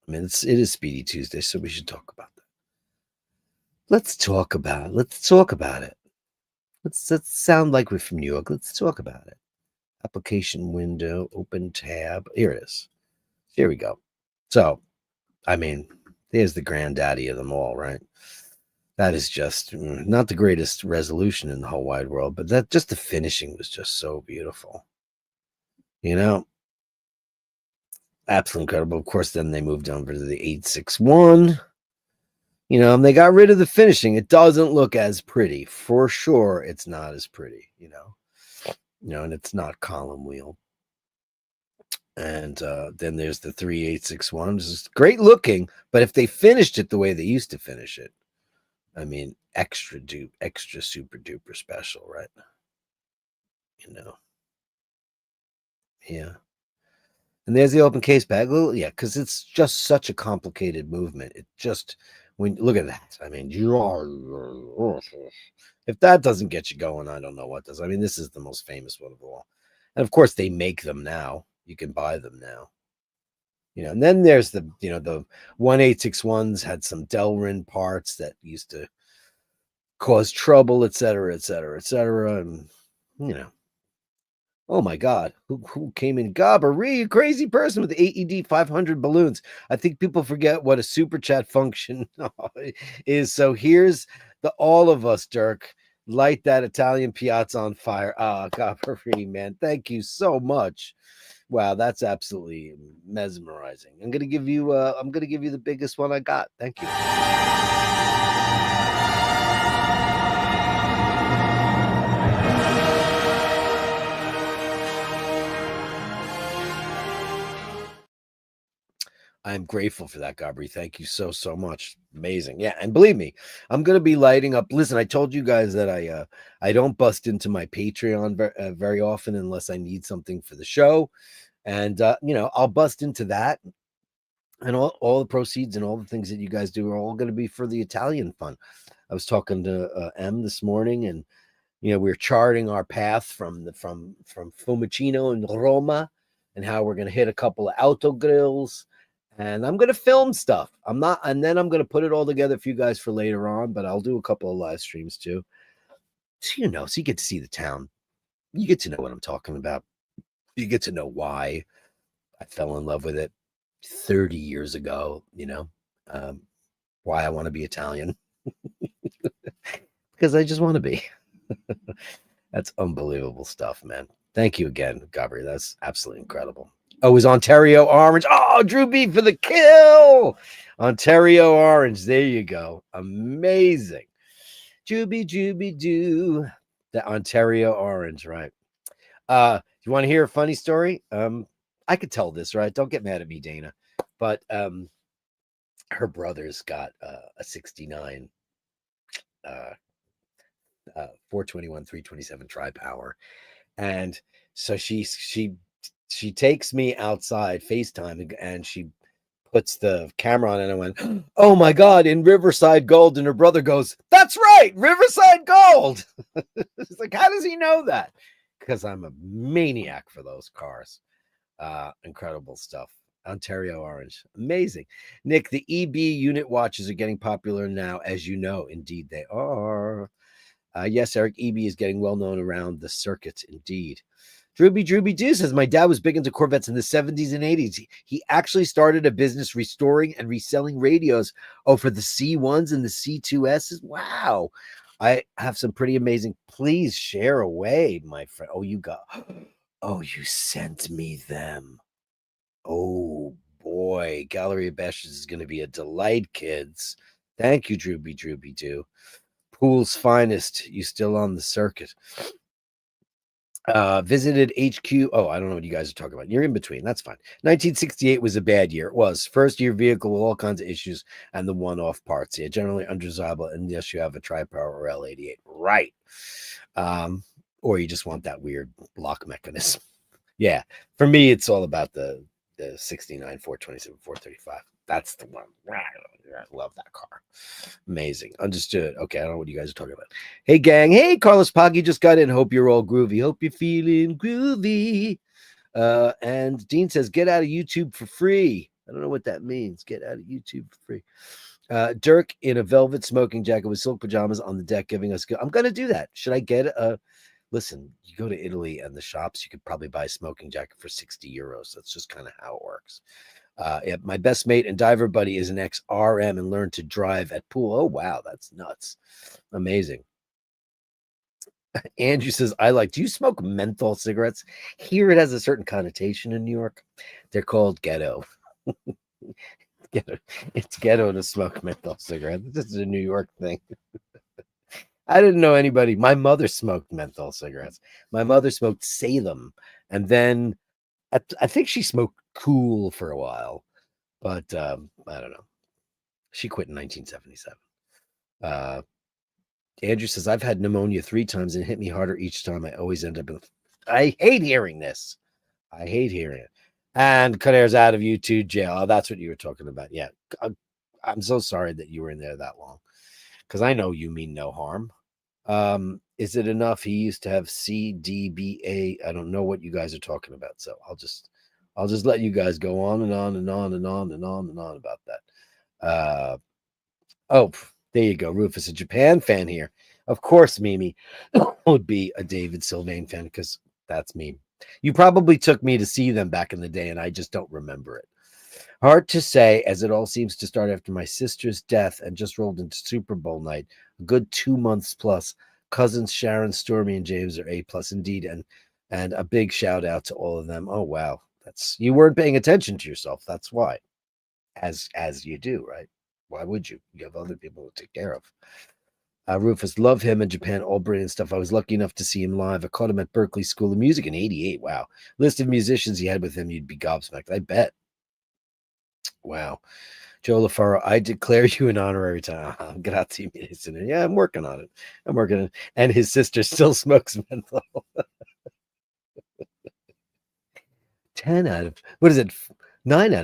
I mean, it is Speedy Tuesday, so we should talk about that. Let's talk about it. Let's sound like we're from New York. Let's talk about it. Application window, open tab. Here it is. Here we go. So, I mean, there's the granddaddy of them all, right? That is just not the greatest resolution in the whole wide world, but that just the finishing was just so beautiful. Absolutely incredible. Of course, then they moved over to the 861. And they got rid of the finishing. It doesn't look as pretty. For sure, it's not as pretty, and it's not column wheel. And then there's the 3861. It's great looking, but if they finished it the way they used to finish it, I mean, extra super duper special, right? Yeah. And there's the open case bag. Well, yeah, because it's just such a complicated movement. It just, when look at that. I mean, if that doesn't get you going, I don't know what does. I mean, this is the most famous one of all. And of course, they make them now. You can buy them now. And then there's the 1861s had some Delrin parts that used to cause trouble, et cetera, et cetera, et cetera. And, oh my God, who came in? Gabbery, you crazy person with the AED 500 balloons. I think people forget what a super chat function is. So here's the all of us, Dirk. Light that Italian piazza on fire. Ah, Gabbery, man. Thank you so much. Wow, that's absolutely mesmerizing. I'm gonna give you the biggest one I got. Thank you. I'm grateful for that, Gabri. Thank you so much. Amazing. Yeah, and believe me, I'm gonna be lighting up. Listen, I told you guys that I don't bust into my Patreon very often unless I need something for the show, and I'll bust into that, and all the proceeds and all the things that you guys do are all going to be for the Italian fund. I was talking to M this morning, and we're charting our path from Fiumicino and Roma, and how we're going to hit a couple of auto grills. And I'm going to film stuff. And then I'm going to put it all together for you guys for later on, but I'll do a couple of live streams too. So, so you get to see the town. You get to know what I'm talking about. You get to know why I fell in love with it 30 years ago, why I want to be Italian. Because I just want to be. That's unbelievable stuff, man. Thank you again, Gabriel. That's absolutely incredible. Oh, it was Ontario Orange. Oh, Drew B for the kill. Ontario Orange. There you go. Amazing. Jooby doo. The Ontario Orange, right? You want to hear a funny story? I could tell this, right? Don't get mad at me, Dana. But her brother's got a 69 421 327 tri-power. And so she She takes me outside FaceTime and she puts the camera on and I went, oh my God, in Riverside Gold. And her brother goes, that's right, Riverside Gold. It's like, how does he know that? Because I'm a maniac for those cars. Incredible stuff. Ontario Orange. Amazing. Nick, the EB unit watches are getting popular now, as you know. Indeed, they are. Yes, Eric, EB is getting well known around the circuit. Indeed. Drooby Doo says, my dad was big into Corvettes in the 70s and 80s. He actually started a business restoring and reselling radios. Oh, for the C1s and the C2Ss? Wow. I have some pretty amazing. Please share away, my friend. Oh, you got. Oh, you sent me them. Oh, boy. Gallery of Bashtards is going to be a delight, kids. Thank you, Drooby Doo. Pool's finest. You still on the circuit? Visited HQ. Oh, I don't know what you guys are talking about. You're in between. That's fine. 1968 was a bad year. It was. First year vehicle with all kinds of issues and the one-off parts. Yeah, generally undesirable unless you have a tri-power or L88. Right. Or you just want that weird lock mechanism. Yeah. For me, it's all about the 69, 427, 435. That's the one. I love that car. Amazing. Understood. Okay, I don't know what you guys are talking about. Hey, gang. Hey, Carlos Poggi just got in. Hope you're all groovy. Hope you're feeling groovy. And Dean says, get out of YouTube for free. I don't know what that means. Get out of YouTube for free. Dirk in a velvet smoking jacket with silk pajamas on the deck giving us... I'm going to do that. Should I get a... Listen, you go to Italy and the shops, you could probably buy a smoking jacket for 60 euros. That's just kind of how it works. Yeah, my best mate and diver buddy is an ex-RM and learned to drive at pool. Oh, wow, that's nuts. Amazing. Andrew says, do you smoke menthol cigarettes? Here it has a certain connotation in New York. They're called ghetto. It's ghetto to smoke menthol cigarettes. This is a New York thing. I didn't know anybody. My mother smoked menthol cigarettes. My mother smoked Salem. And then I think she smoked Cool for a while. But I don't know. She quit in 1977. Andrew says, I've had pneumonia 3 times and it hit me harder each time. I always end up in... I hate hearing this. I hate hearing it. And Conaire's out of YouTube jail. Oh, that's what you were talking about. Yeah. I'm so sorry that you were in there that long. Because I know you mean no harm. Is it enough? He used to have CDBA. I don't know what you guys are talking about. So I'll just let you guys go on and on and on and on and on and on about that. Oh, there you go. Rufus, a Japan fan here. Of course, Mimi would be a David Sylvain fan because that's me. You probably took me to see them back in the day, and I just don't remember it. Hard to say, as it all seems to start after my sister's death and just rolled into Super Bowl night. A good 2 months plus. Cousins Sharon, Stormy, and James are A+ indeed, and a big shout out to all of them. Oh wow, you weren't paying attention to yourself. That's why, as you do, right? Why would you? You have other people to take care of. Rufus, love him in Japan, all brilliant stuff. I was lucky enough to see him live. I caught him at Berkeley School of Music in '88. Wow, list of musicians he had with him, you'd be gobsmacked. I bet. Wow. Joe LaFaro, I declare you an honorary time. Grazie, yeah, I'm working on it. And his sister still smokes menthol. 9 out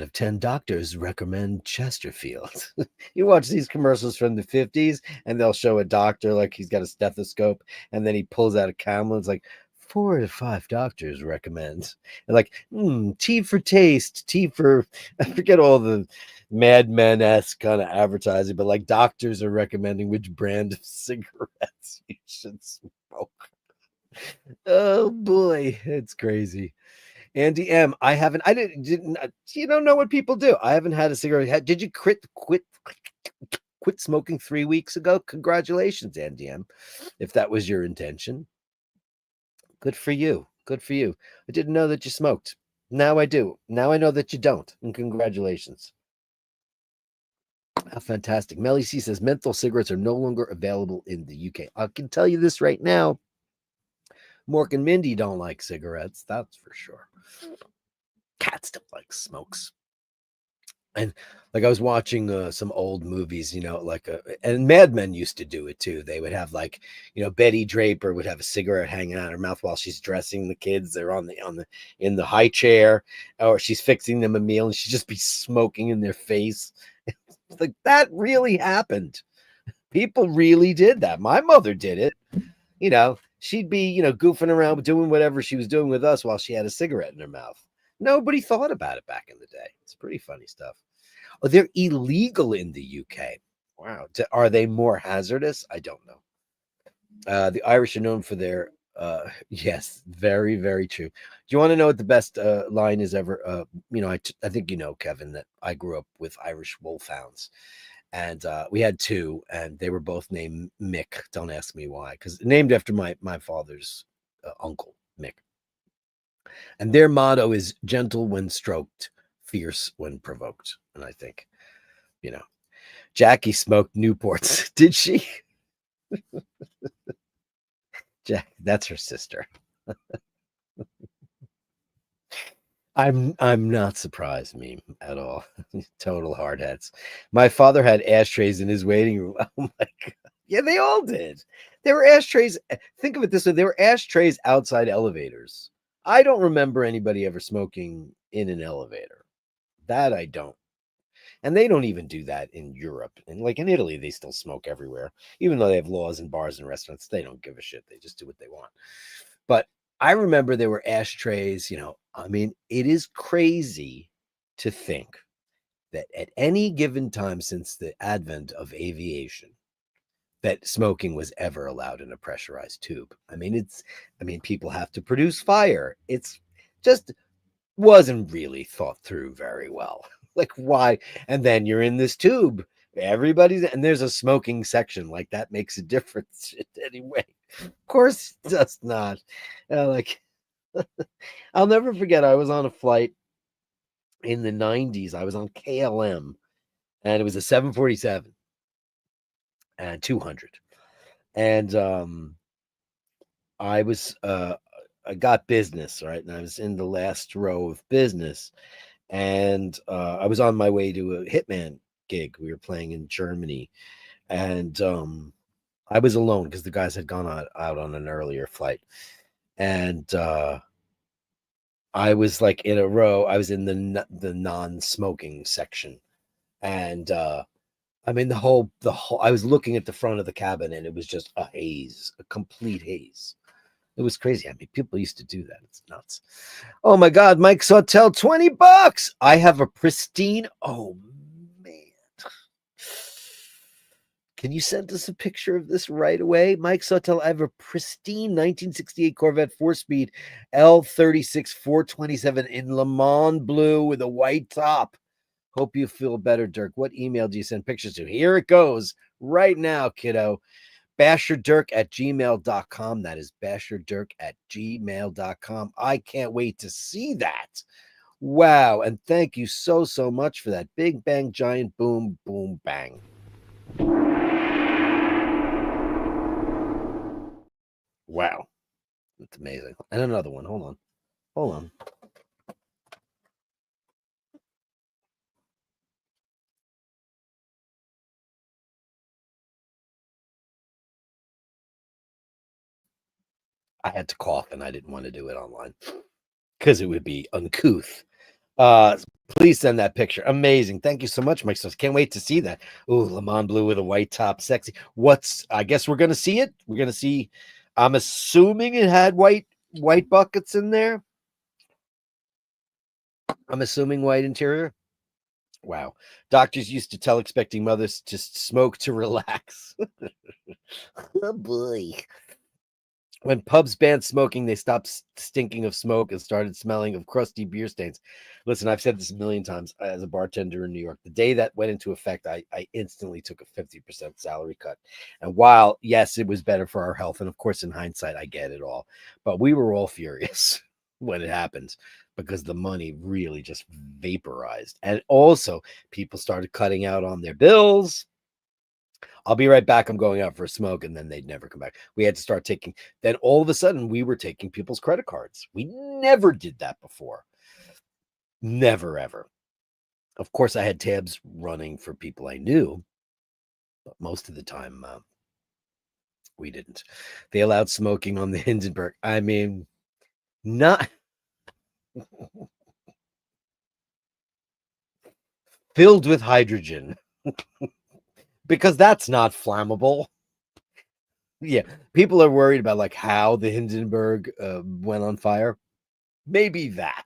of 10 doctors recommend Chesterfield. You watch these commercials from the 50s and they'll show a doctor like he's got a stethoscope and then he pulls out a camera. It's like 4 to 5 doctors recommend. And like, tea for taste, tea for, I forget all the Mad Men-esque kind of advertising, but like doctors are recommending which brand of cigarettes you should smoke. Oh boy, it's crazy. Andy M, I didn't you don't know what people do. I haven't had a cigarette. Did you quit smoking 3 weeks ago? Congratulations, Andy M, if that was your intention. Good for you. Good for you. I didn't know that you smoked. Now I do. Now I know that you don't. And congratulations. How fantastic. Melly C says menthol cigarettes are no longer available in the UK. I can tell you this right now. Mork and Mindy don't like cigarettes. That's for sure. Cats don't like smokes. And like I was watching some old movies, like and Mad Men used to do it too. They would have like, Betty Draper would have a cigarette hanging out her mouth while she's dressing the kids. They're on the in the high chair, or she's fixing them a meal, and she'd just be smoking in their face. Like that really happened. People really did that. My mother did it. She'd be, goofing around doing whatever she was doing with us while she had a cigarette in her mouth. Nobody thought about it back in the day. It's pretty funny stuff. Oh, they're illegal in the UK. Wow. Are they more hazardous? I don't know. The Irish are known for their yes, very, very true. Do you want to know what the best line is ever? I think Kevin, that I grew up with Irish wolfhounds, and we had two, and they were both named Mick. Don't ask me why, because named after my father's uncle, Mick. And their motto is gentle when stroked, fierce when provoked. And I think, you know, Jackie smoked Newports. Did she? That's her sister. I'm not surprised, meme, at all. Total hardheads. My father had ashtrays in his waiting room. Oh my god. Yeah, they all did. There were ashtrays. Think of it this way: there were ashtrays outside elevators. I don't remember anybody ever smoking in an elevator. That I don't. And they don't even do that in Europe. And like in Italy, they still smoke everywhere. Even though they have laws and bars and restaurants, they don't give a shit. They just do what they want. But I remember there were ashtrays, I mean, it is crazy to think that at any given time since the advent of aviation, that smoking was ever allowed in a pressurized tube. I mean, people have to produce fire. It's just wasn't really thought through very well. Like, why? And then you're in this tube. And there's a smoking section. Like, that makes a difference anyway. Of course, it does not. Like, I'll never forget. I was on a flight in the 90s. I was on KLM, and it was a 747 and 200. And I got business, right? And I was in the last row of business, and I was on my way to a Hitman gig. We were playing in Germany, and I was alone because the guys had gone out on an earlier flight, and I was like in a row. I was in the non-smoking section, and I mean the whole. I was looking at the front of the cabin, and it was just a haze, a complete haze. It was crazy. I mean, people used to do that. It's nuts. Oh my God, Mike Sawtell, $20. I have a pristine. Oh man. Can you send us a picture of this right away? Mike Sawtell, I have a pristine 1968 Corvette 4-speed L36 427 in Le Mans blue with a white top. Hope you feel better, Dirk. What email do you send pictures to? Here it goes right now, kiddo. Basherdirk@gmail.com. That is basherdirk@gmail.com. I can't wait to see that. Wow. And thank you so, so much for that. Big bang, giant boom, boom, bang. Wow. That's amazing. And another one. Hold on. Hold on. I had to cough and I didn't want to do it online because it would be uncouth. Please send that picture. Amazing. Thank you so much, Mike. Can't wait to see that. Ooh, Le Mans blue with a white top, sexy. I guess we're gonna see it. We're gonna see. I'm assuming it had white buckets in there. I'm assuming white interior. Wow. Doctors used to tell expecting mothers to smoke to relax. Oh boy. When pubs banned smoking, they stopped stinking of smoke and started smelling of crusty beer stains. Listen, I've said this a million times as a bartender in New York. The day that went into effect, I instantly took a 50% salary cut. And while, yes, it was better for our health, and of course, in hindsight, I get it all, but we were all furious when it happened because the money really just vaporized. And also, people started cutting out on their bills. I'll be right back. I'm going out for a smoke. And then they'd never come back. We had to start taking, then all of a sudden we were taking people's credit cards. We never did that before. Never, ever. Of course, I had tabs running for people I knew, but most of the time we didn't. They allowed smoking on the Hindenburg. I mean, not filled with hydrogen because that's not flammable. Yeah, people are worried about like how the Hindenburg went on fire. Maybe that.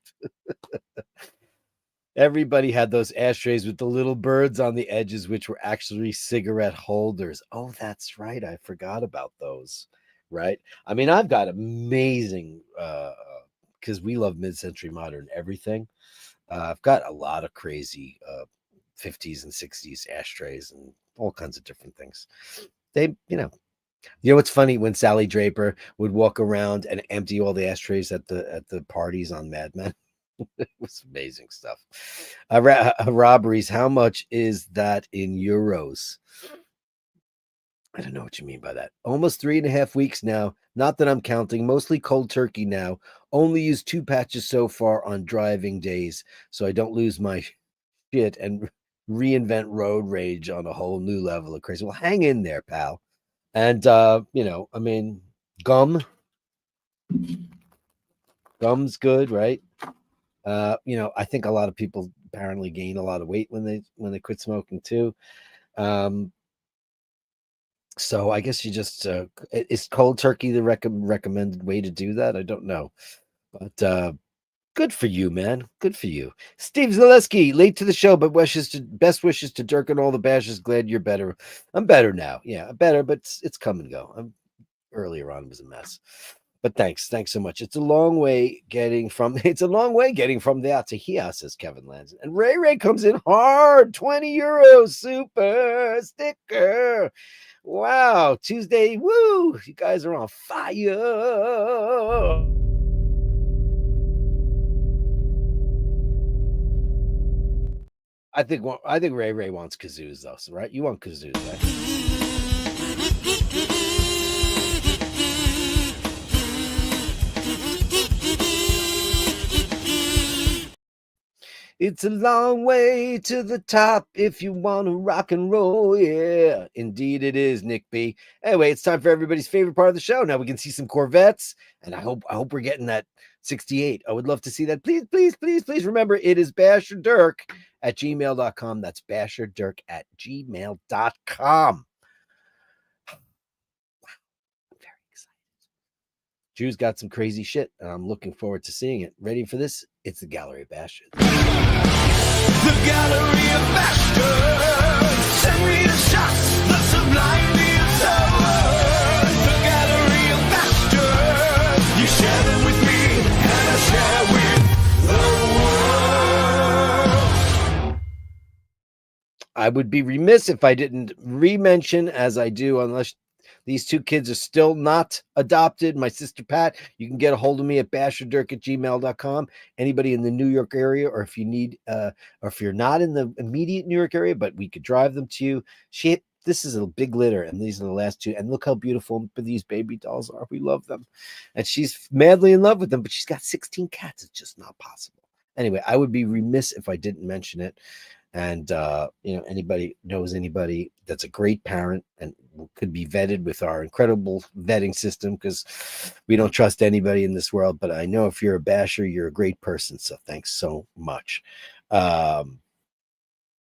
Everybody had those ashtrays with the little birds on the edges, which were actually cigarette holders. Oh, that's right. I forgot about those. Right. I mean, I've got amazing because we love mid-century modern everything. I've got a lot of crazy 50s and 60s ashtrays and all kinds of different things. You know what's funny when Sally Draper would walk around and empty all the ashtrays at the parties on Mad Men. It was amazing stuff. Robberies. How much is that in euros? I don't know what you mean by that. Almost 3.5 weeks now. Not that I'm counting. Mostly cold turkey now. Only used 2 patches so far on driving days, so I don't lose my shit and reinvent road rage on a whole new level of crazy. Well, hang in there, pal. And I mean, gum's good, right? I think a lot of people apparently gain a lot of weight when they quit smoking too. So I guess you just is cold turkey the recommended way to do that? I don't know, but good for you, man. Good for you, Steve Zaleski. Late to the show, but best wishes to Dirk and all the bashers. Glad you're better. I'm better now. Yeah, I'm better, but it's come and go. Earlier on was a mess. But thanks so much. It's a long way getting from there to here, says Kevin Lanzon. And Ray comes in hard, 20 euros, super sticker. Wow, Tuesday, woo! You guys are on fire. I think Ray wants kazoos though, so, right? You want kazoos, right? It's a long way to the top if you want to rock and roll. Yeah, indeed it is, Nick B. Anyway, it's time for everybody's favorite part of the show. Now we can see some Corvettes, and I hope we're getting that 68. I would love to see that. Please remember it is Basherdirk at gmail.com. That's Basherdirk at gmail.com. Drew's got some crazy shit, and I'm looking forward to seeing it. Ready for this? It's the Gallery of Bastards. The Gallery of Bastards. Send me the shots, the sublime, the absurd. The Gallery of Bastards. You share them with me, and I share with the world. I would be remiss if I didn't re-mention, as I do, unless these 2 kids are still not adopted. My sister Pat, you can get a hold of me at basherdirk at gmail.com. Anybody in the New York area, or if you need, or if you're not in the immediate New York area, but we could drive them to you. This is a big litter, and these are the last 2. And look how beautiful these baby dolls are. We love them. And she's madly in love with them, but she's got 16 cats. It's just not possible. Anyway, I would be remiss if I didn't mention it. And anybody knows anybody that's a great parent and could be vetted with our incredible vetting system, because we don't trust anybody in this world. But I know if you're a basher, you're a great person. So thanks so much.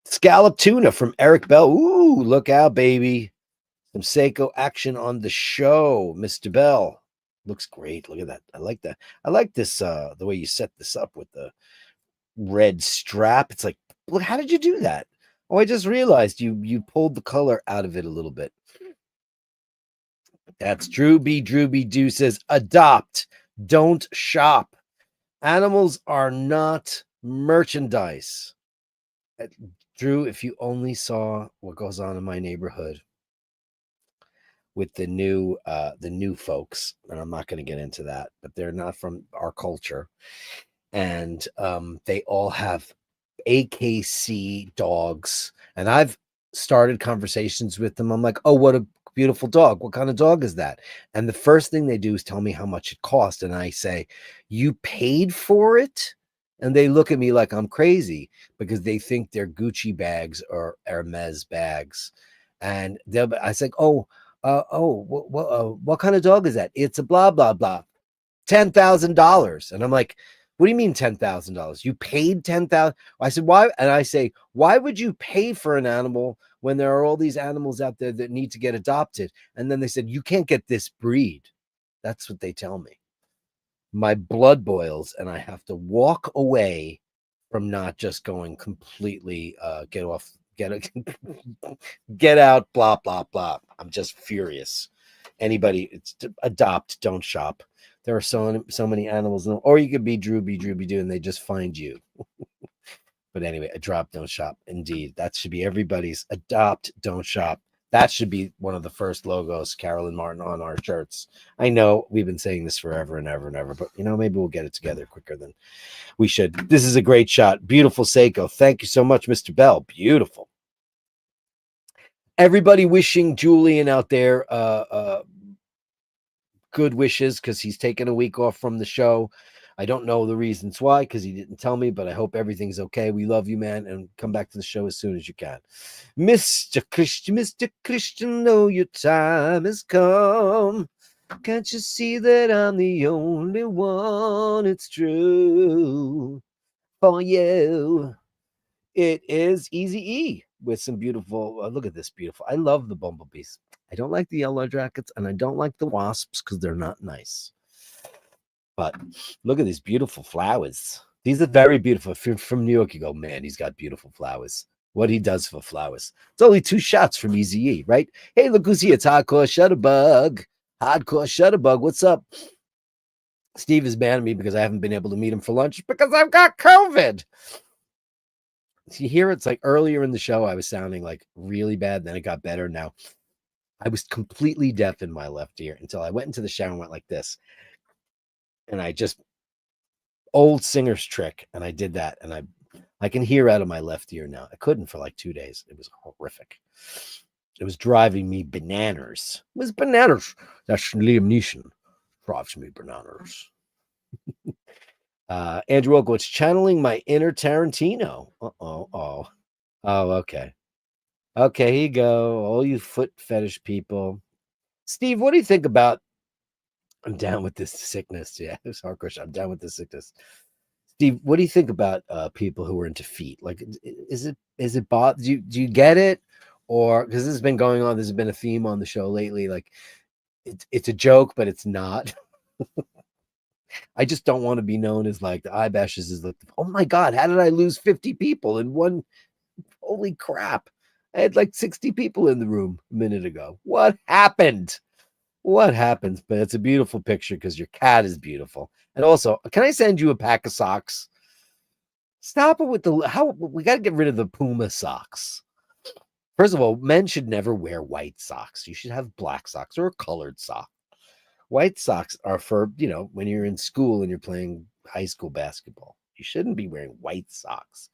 Scallop tuna from Eric Bell. Ooh, look out, baby. Some Seiko action on the show. Mr. Bell looks great. Look at that. I like that. I like this, the way you set this up with the red strap. It's like, look, how did you do that? Oh, I just realized you pulled the color out of it a little bit. That's Drewby Doo says, adopt, don't shop. Animals are not merchandise. Drew, if you only saw what goes on in my neighborhood with the new folks, and I'm not going to get into that, but they're not from our culture, and they all have AKC dogs, and I've started conversations with them. I'm like, oh, what a beautiful dog. What kind of dog is that? And the first thing they do is tell me how much it cost. And I say, you paid for it? And they look at me like I'm crazy because they think they're Gucci bags or Hermes bags. And I say, what kind of dog is that? It's a blah, blah, blah. $10,000. And I'm like, what do you mean $10,000? You paid 10,000? I said, why? And I say, why would you pay for an animal when there are all these animals out there that need to get adopted? And then they said, you can't get this breed. That's what they tell me. My blood boils and I have to walk away from not just going completely get out, blah, blah, blah. I'm just furious. Anybody, it's adopt, don't shop. There are so many animals, or you could be Drooby Doo, and they just find you. But anyway, adopt, don't shop. Indeed, that should be everybody's. Adopt, don't shop. That should be one of the first logos, Carolyn Martin, on our shirts. I know we've been saying this forever and ever and ever, but maybe we'll get it together quicker than we should. This is a great shot. Beautiful Seiko. Thank you so much, Mr. Bell. Beautiful. Everybody wishing Julian out there good wishes because he's taken a week off from the show. I don't know the reasons why because he didn't tell me, but I hope everything's okay. We love you, man, and come back to the show as soon as you can. Mr. Christian, know your time has come. Can't you see that I'm the only one? It's true for you. It is Easy-E with some beautiful, look at this beautiful. I love the bumblebees. I don't like the yellow jackets and I don't like the wasps because they're not nice. But look at these beautiful flowers. These are very beautiful. If you're from New York, you go, man, he's got beautiful flowers. What he does for flowers. It's only 2 shots from Easy-E, right? Hey, look who's here. It's Hardcore Shutterbug. Hardcore Shutterbug. What's up? Steve is mad at me because I haven't been able to meet him for lunch because I've got COVID. You hear it's like earlier in the show, I was sounding like really bad. Then it got better. Now I was completely deaf in my left ear until I went into the shower and went like this. And I just, old singer's trick. And I did that. And I can hear out of my left ear now. I couldn't for like 2 days. It was horrific. It was driving me bananas. It was bananas. That's Liam Neeson. Drives me bananas. Andrew Ogle, it's channeling my inner Tarantino. Oh, okay. Okay, here you go. All you foot fetish people. Steve, what do you think about? I'm down with this sickness. Yeah, it's hardcore. I'm down with this sickness. Steve, what do you think about people who are into feet? Like, is it do you get it? Or because this has been going on, this has been a theme on the show lately. Like, it's a joke, but it's not. I just don't want to be known as like the eye bashes is like, oh my God, how did I lose 50 people in one? Holy crap. I had like 60 people in the room a minute ago. What happened? What happens? But it's a beautiful picture because your cat is beautiful. And also, can I send you a pack of socks? Stop it with we got to get rid of the Puma socks. First of all, men should never wear white socks. You should have black socks or a colored sock. White socks are for, when you're in school and you're playing high school basketball. You shouldn't be wearing white socks.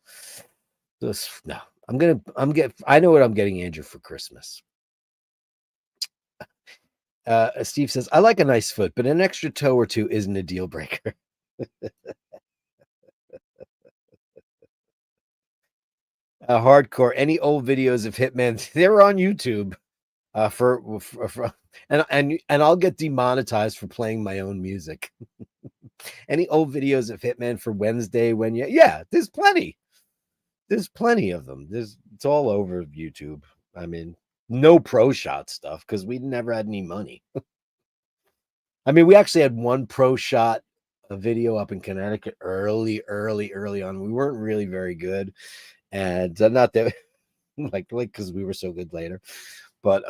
No, I know what I'm getting Andrew for Christmas. Steve says, I like a nice foot, but an extra toe or two isn't a deal breaker. Hardcore. Any old videos of Hitman? They're on YouTube. And I'll get demonetized for playing my own music. Any old videos of Hitman for Wednesday there's plenty. There's plenty of them. It's all over YouTube. I mean, no pro shot stuff because we never had any money. I mean, we actually had one pro shot video up in Connecticut early on. We weren't really very good, and not that like because we were so good later, but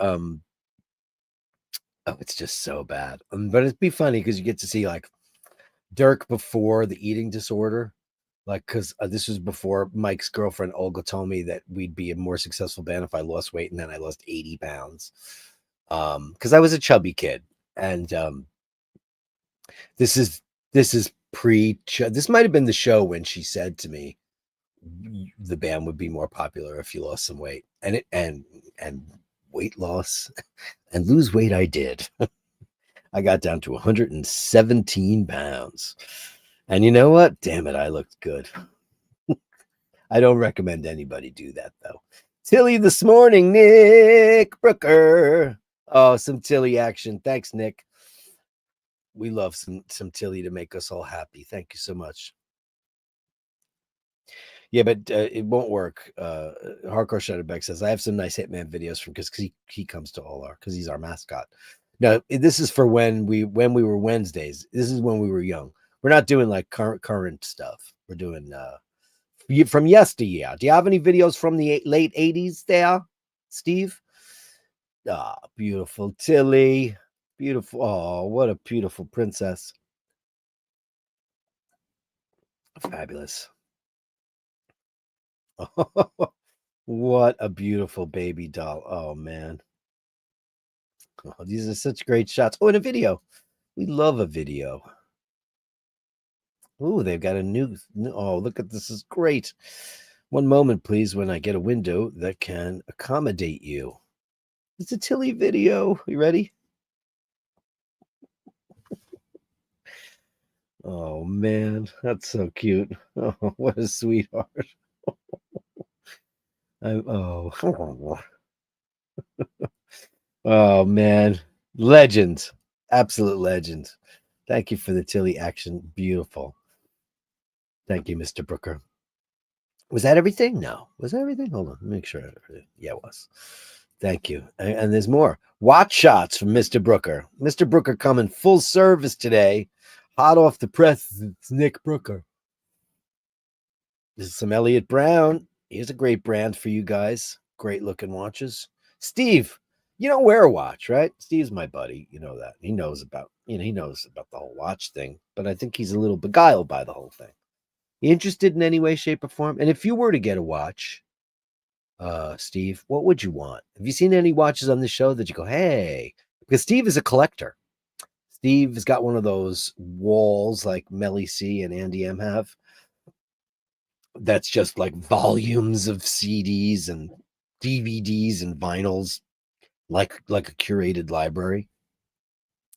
it's just so bad. But it'd be funny because you get to see like Dirk before the eating disorder. Like, because this was before Mike's girlfriend Olga told me that we'd be a more successful band if I lost weight, and then I lost 80 pounds. Because I was a chubby kid, and this is this might have been the show when she said to me, the band would be more popular if you lost some weight, and weight loss and lose weight. I did. I got down to 117 pounds. And you know what? Damn it, I looked good. I don't recommend anybody do that, though. Tilly this morning, Nick Brooker. Oh, some Tilly action. Thanks, Nick. We love some Tilly to make us all happy. Thank you so much. Yeah, but it won't work. Hardcore Shutterbeck says I have some nice Hitman videos from because he comes to all our because he's our mascot. No, this is for when we were Wednesdays. This is when we were young. We're not doing like current stuff. We're doing from yesteryear. Do you have any videos from the late 80s there, Steve? Ah, beautiful Tilly. Beautiful. Oh, what a beautiful princess. Fabulous. Oh, what a beautiful baby doll. Oh, man. Oh, these are such great shots. Oh, and a video. We love a video. Oh, they've got a new. Oh, look at this. Is great. One moment, please, when I get a window that can accommodate you. It's a Tilly video. You ready? Oh, man. That's so cute. Oh, what a sweetheart. Oh. Oh, man. Legend. Absolute legend. Thank you for the Tilly action. Beautiful. Thank you, Mr. Brooker. Was that everything? No. Was that everything? Hold on. Let me make sure. Yeah, it was. Thank you. And there's more. Watch shots from Mr. Brooker. Mr. Brooker coming full service today. Hot off the press. It's Nick Brooker. This is some Elliott Brown. Here's a great brand for you guys. Great looking watches. Steve, you don't wear a watch, right? Steve's my buddy. You know that. He knows about the whole watch thing, but I think he's a little beguiled by the whole thing. You interested in any way, shape, or form? And if you were to get a watch, Steve, what would you want? Have you seen any watches on the show that you go, hey? Because Steve is a collector. Steve has got one of those walls like Melly C and Andy M have. That's just like volumes of CDs and DVDs and vinyls, like a curated library.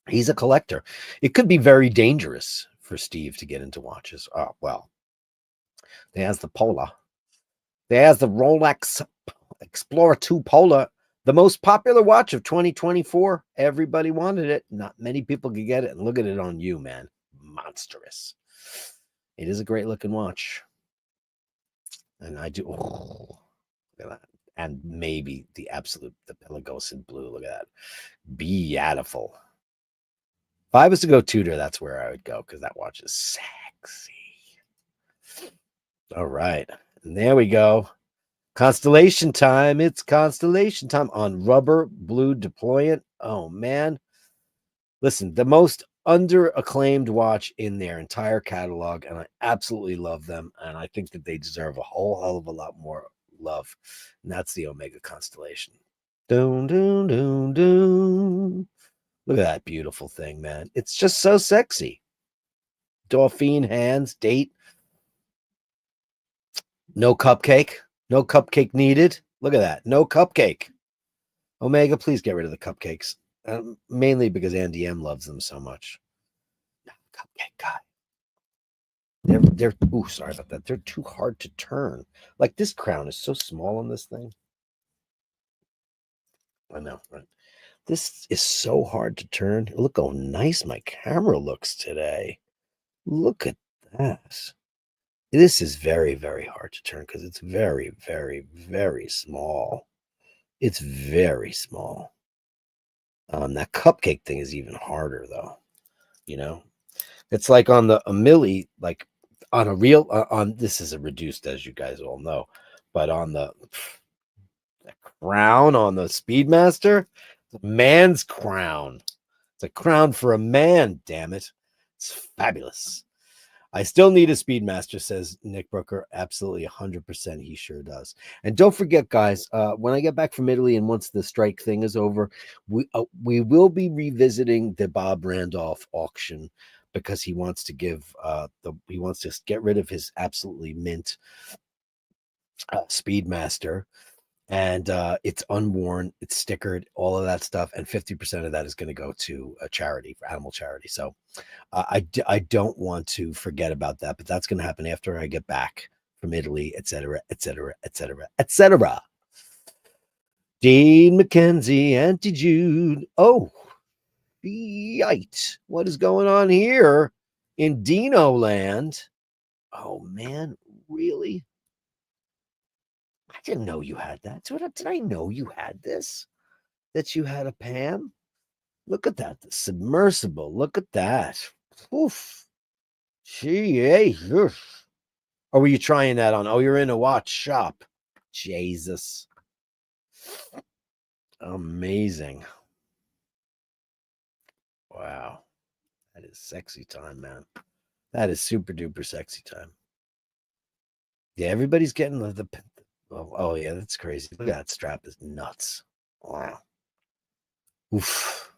He's a collector. It could be very dangerous for Steve to get into watches. Oh, well, there's the Polar. There's the Rolex Explorer 2 Polar, the most popular watch of 2024. Everybody wanted it. Not many people could get it. And look at it on you, man. Monstrous. It is a great looking watch. And I do. Oh, look at that. And maybe the Pelagosan blue. Look at that. Beautiful. If I was to go Tudor, that's where I would go because that watch is sexy. All right. And there we go. Constellation time. It's constellation time on rubber blue deployant. Oh, man. Listen, the most under-acclaimed watch in their entire catalog, and I absolutely love them, and I think that they deserve a whole hell of a lot more love, and that's the Omega Constellation. Doom, doom, doom, doom. Look at that beautiful thing, man. It's just so sexy. Dauphine hands, date. No cupcake. No cupcake needed. Look at that. No cupcake. Omega, please get rid of the cupcakes. Mainly because Andy M loves them so much. Cupcake guy. They're sorry about that. They're too hard to turn. Like this crown is so small on this thing. I know, right? This is so hard to turn. Look how nice my camera looks today. Look at that. This is very, very hard to turn because it's very, very, very small. It's very small. That cupcake thing is even harder, though. You know, it's like on a milli, like on a real, this is a reduced, as you guys all know, but on the crown on the Speedmaster, it's a man's crown. It's a crown for a man, damn it. It's fabulous. I still need a Speedmaster, says Nick Brooker. Absolutely 100%. He sure does. And don't forget, guys, when I get back from Italy and once the strike thing is over, we will be revisiting the Bob Randolph auction because he wants to he wants to get rid of his absolutely mint Speedmaster. and it's unworn, it's stickered, all of that stuff, and 50% of that is going to go to a charity, for animal charity. So I don't want to forget about that, but that's going to happen after I get back from Italy, etc., etc., etc., etc. Dean McKenzie, Auntie Jude. Oh, yikes. What is going on here in Dino land? Oh, man. Really? I didn't know you had that. Did I know you had this? That you had a Pam? Look at that. The submersible. Look at that. Oof. Gee, hey. Or were you trying that on? Oh, you're in a watch shop. Jesus. Amazing. Wow. That is sexy time, man. That is super duper sexy time. Yeah, everybody's getting the oh yeah, that's crazy. Look at that strap is nuts. Wow. Oof.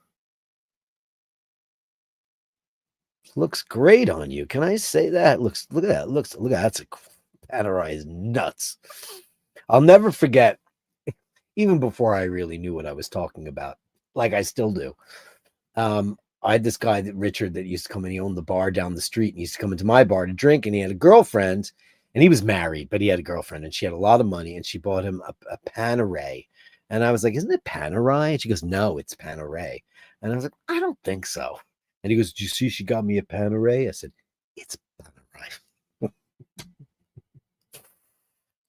Looks great on you. Can I say that? Look at that. Look at that. That's a Panerai is nuts. I'll never forget, even before I really knew what I was talking about, like I still do. I had this guy Richard that used to come in. He owned the bar down the street, and he used to come into my bar to drink. And he had a girlfriend, and he was married, but he had a girlfriend, and she had a lot of money, and she bought him a Panerai. And I was like, "Isn't it Panerai?" And she goes, "No, it's Panerai." And I was like, "I don't think so." And he goes, "Do you see she got me a Panerai?" I said, "It's Panerai."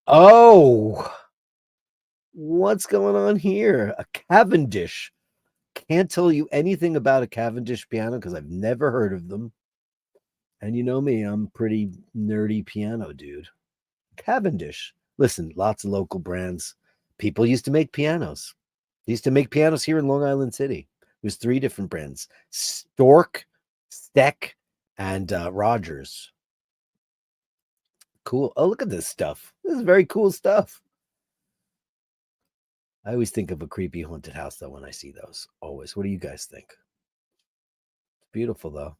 Oh, what's going on here? A Cavendish. Can't tell you anything about a Cavendish piano because I've never heard of them. And you know me, I'm pretty nerdy piano dude. Cavendish. Listen, lots of local brands. People used to make pianos. They used to make pianos here in Long Island City. There's 3 different brands: Stork, Steck, and Rogers. Cool. Oh, look at this stuff. This is very cool stuff. I always think of a creepy haunted house though when I see those. Always. What do you guys think? Beautiful though.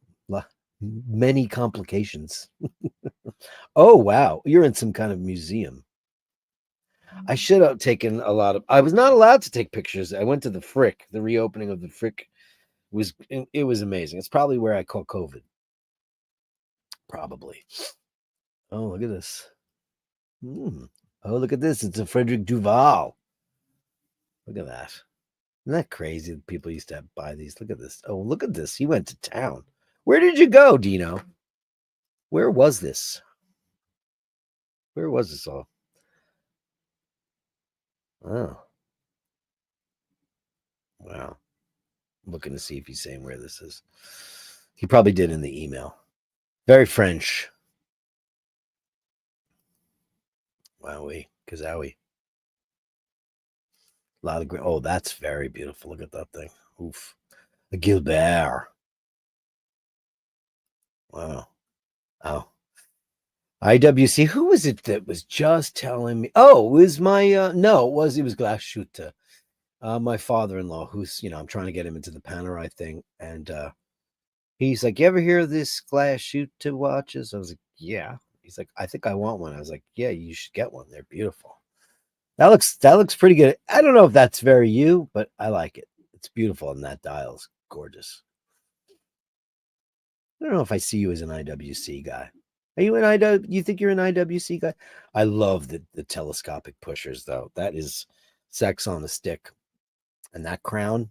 Many complications. Oh wow, you're in some kind of museum. I should have taken a lot of. I was not allowed to take pictures. I went to the Frick. The reopening of the Frick it was amazing. It's probably where I caught COVID. Probably. Oh, look at this. Oh, look at this. It's a Frederick Duval. Look at that. Isn't that crazy that people used to buy these? Look at this. Oh, look at this. He went to town. Where did you go, Dino? Where was this? Where was this all? Oh, wow. I'm looking to see if he's saying where this is. He probably did in the email. Very French. Wowie. Kazowie. A lot of great. Oh, that's very beautiful. Look at that thing. Oof. A Gilbert. Wow. Oh. IWC. Who was it that was just telling me? Oh, it was my no, it was Glashuta. My father-in-law, who's, I'm trying to get him into the Panerai thing. And he's like, "You ever hear of this Glashuta watches?" I was like, "Yeah." He's like, "I think I want one." I was like, "Yeah, you should get one. They're beautiful." That looks pretty good. I don't know if that's very you, but I like it. It's beautiful, and that dial's gorgeous. I don't know if I see you as an IWC guy. Are you an IW? You think you're an IWC guy? I love the telescopic pushers, though. That is sex on a stick, and that crown,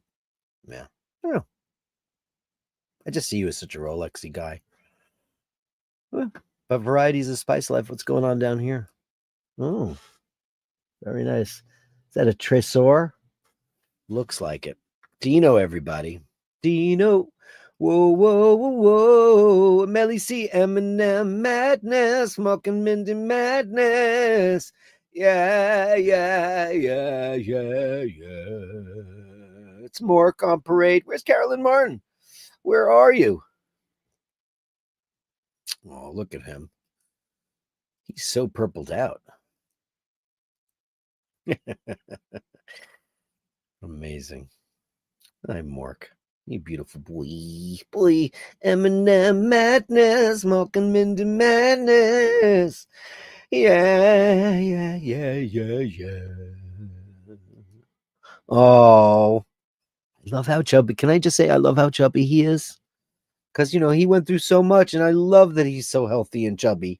yeah. I don't know. I just see you as such a Rolexy guy. Well, but varieties of spice life. What's going on down here? Oh, very nice. Is that a Tresor? Looks like it. Dino, everybody. Dino. Whoa, whoa, whoa, whoa. Melly C. Eminem madness. Smoking Mindy madness. Yeah, yeah, yeah, yeah, yeah. It's Mork on parade. Where's Carolyn Martin? Where are you? Oh, look at him. He's so purpled out. Amazing. I'm Mork. You beautiful boy. Eminem madness, smoking Mindy madness. Yeah, yeah, yeah, yeah, yeah. Oh, I love how chubby. Can I just say I love how chubby he is? Because he went through so much, and I love that he's so healthy and chubby.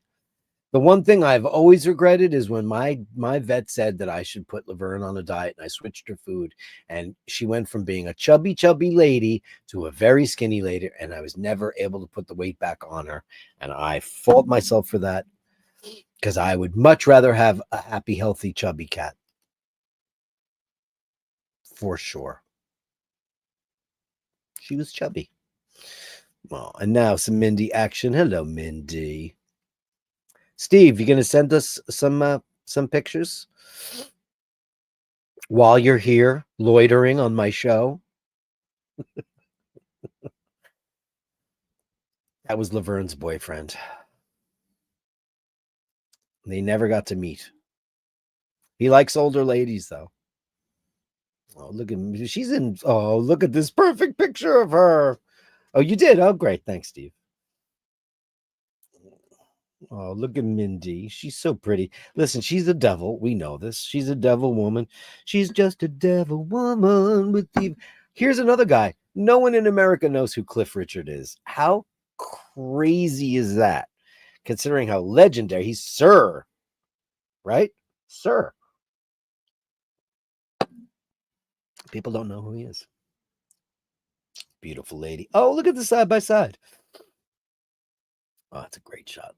The one thing I've always regretted is when my vet said that I should put Laverne on a diet, and I switched her food, and she went from being a chubby lady to a very skinny lady, and I was never able to put the weight back on her, and I fault myself for that because I would much rather have a happy, healthy, chubby cat for sure. She was chubby. Well, and now some Mindy action. Hello, Mindy. Steve, you gonna send us some pictures while you're here loitering on my show? That was Laverne's boyfriend. They never got to meet. He likes older ladies, though. Oh, look at me. She's in. Oh, look at this perfect picture of her. Oh, you did? Oh, great. Thanks, Steve. Oh, look at Mindy. She's so pretty. Listen, she's a devil. We know this. She's a devil woman. She's just a devil woman with the. Here's another guy. No one in America knows who Cliff Richard is. How crazy is that? Considering how legendary he's Sir, right? Sir. People don't know who he is. Beautiful lady. Oh, look at the side by side. Oh, it's a great shot.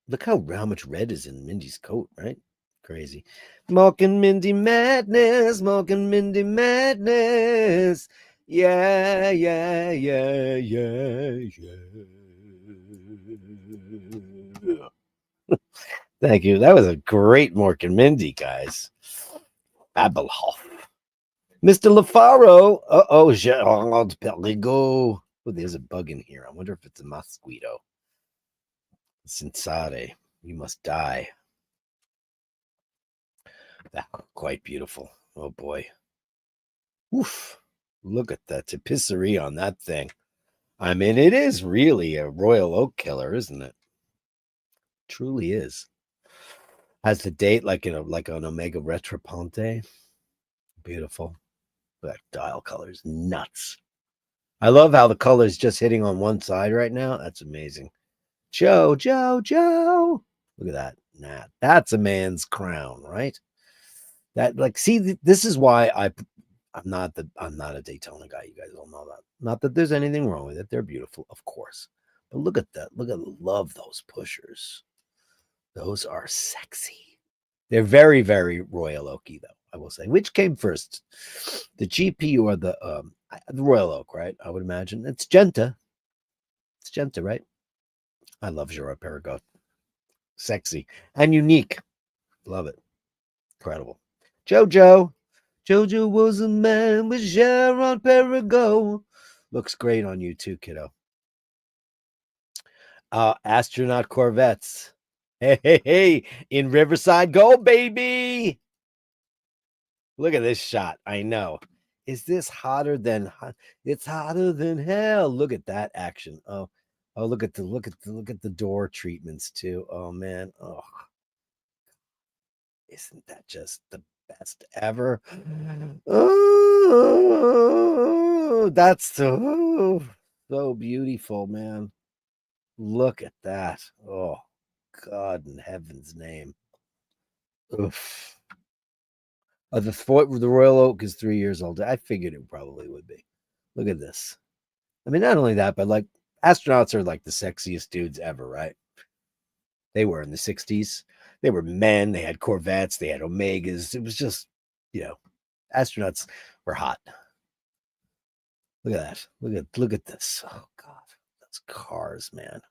Look how much red is in Mindy's coat, right? Crazy. Mork and Mindy madness. Mork and Mindy madness. Yeah, yeah, yeah, yeah, yeah. Thank you. That was a great Mork and Mindy, guys. Babelhoff. Mr. LaFaro. Uh-oh, Gerard Perrigo. Oh, there's a bug in here. I wonder if it's a mosquito. Sensare. You must die. That's quite beautiful. Oh boy. Oof. Look at that tapisserie on that thing. I mean, it is really a Royal Oak killer, isn't it? Truly is. Has the date like an Omega Retroponte. Beautiful. That dial color is nuts. I love how the color is just hitting on one side right now. That's amazing. Joe. Look at that. Nah, that's a man's crown, right? That see, this is why I'm not a Daytona guy. You guys all know that. Not that there's anything wrong with it. They're beautiful, of course. But look at that. Love those pushers. Those are sexy. They're very, very Royal Oaky, though, I will say. Which came first? The GP or the Royal Oak, right? I would imagine. It's Genta. It's Genta, right? I love Gerard Perregaux. Sexy and unique. Love it. Incredible. Jojo. Jojo was a man with Gerard Perregaux. Looks great on you too, kiddo. Astronaut Corvettes. Hey, in Riverside, go, baby. Look at this shot. I know. Is this hotter than it's hotter than hell? Look at that action. Oh, look at the door treatments too. Oh man. Oh, isn't that just the best ever? Oh, that's so beautiful, man. Look at that. Oh, God in heaven's name. Oof. The Royal Oak is 3 years old. I figured it probably would be. Look at this. I mean, not only that, but like astronauts are like the sexiest dudes ever, right? They were in the 60s. They were men. They had Corvettes. They had Omegas. It was just, astronauts were hot. Look at that. Look at this. Oh God, that's cars, man.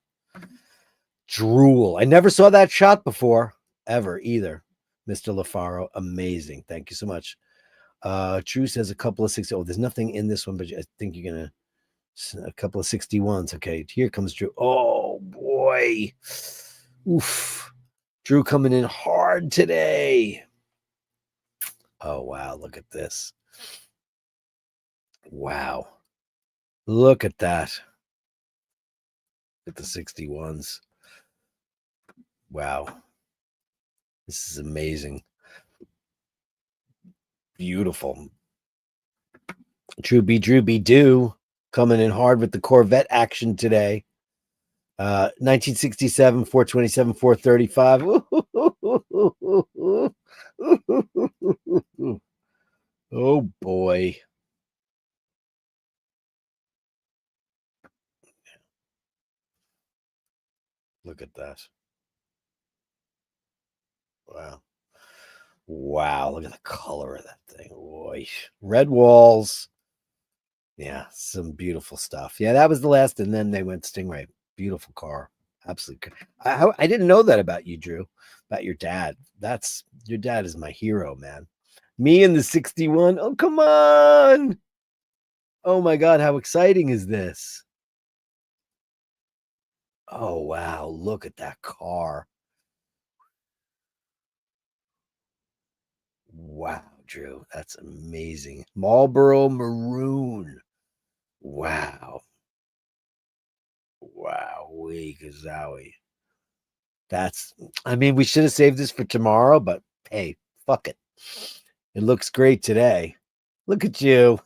Drool. I never saw that shot before, ever either. Mr. LaFaro, amazing. Thank you so much. True says a couple of 60. Oh, there's nothing in this one, but I think you're gonna a couple of 61s. Okay, here comes Drew. Oh boy. Oof. Drew coming in hard today. Oh wow, look at this. Wow. Look at that. At the 61s. Wow. This is amazing. Beautiful. Drooby Doo coming in hard with the Corvette action today. 1967, 427, 435. Oh boy. Look at that. Wow. Wow. Look at the color of that thing. Boy. Red walls. Yeah, some beautiful stuff. Yeah, that was the last, and then they went Stingray. Beautiful car. Absolutely. I didn't know that about you, Drew, about your dad. That's your dad is my hero, man. Me and the 61. Oh, come on. Oh my God, how exciting is this? Oh wow, look at that car. Wow, Drew, that's amazing. Marlboro Maroon. Wow. Wow, wee gazowie. That's I mean, we should have saved this for tomorrow, but hey, fuck it. It looks great today. Look at you.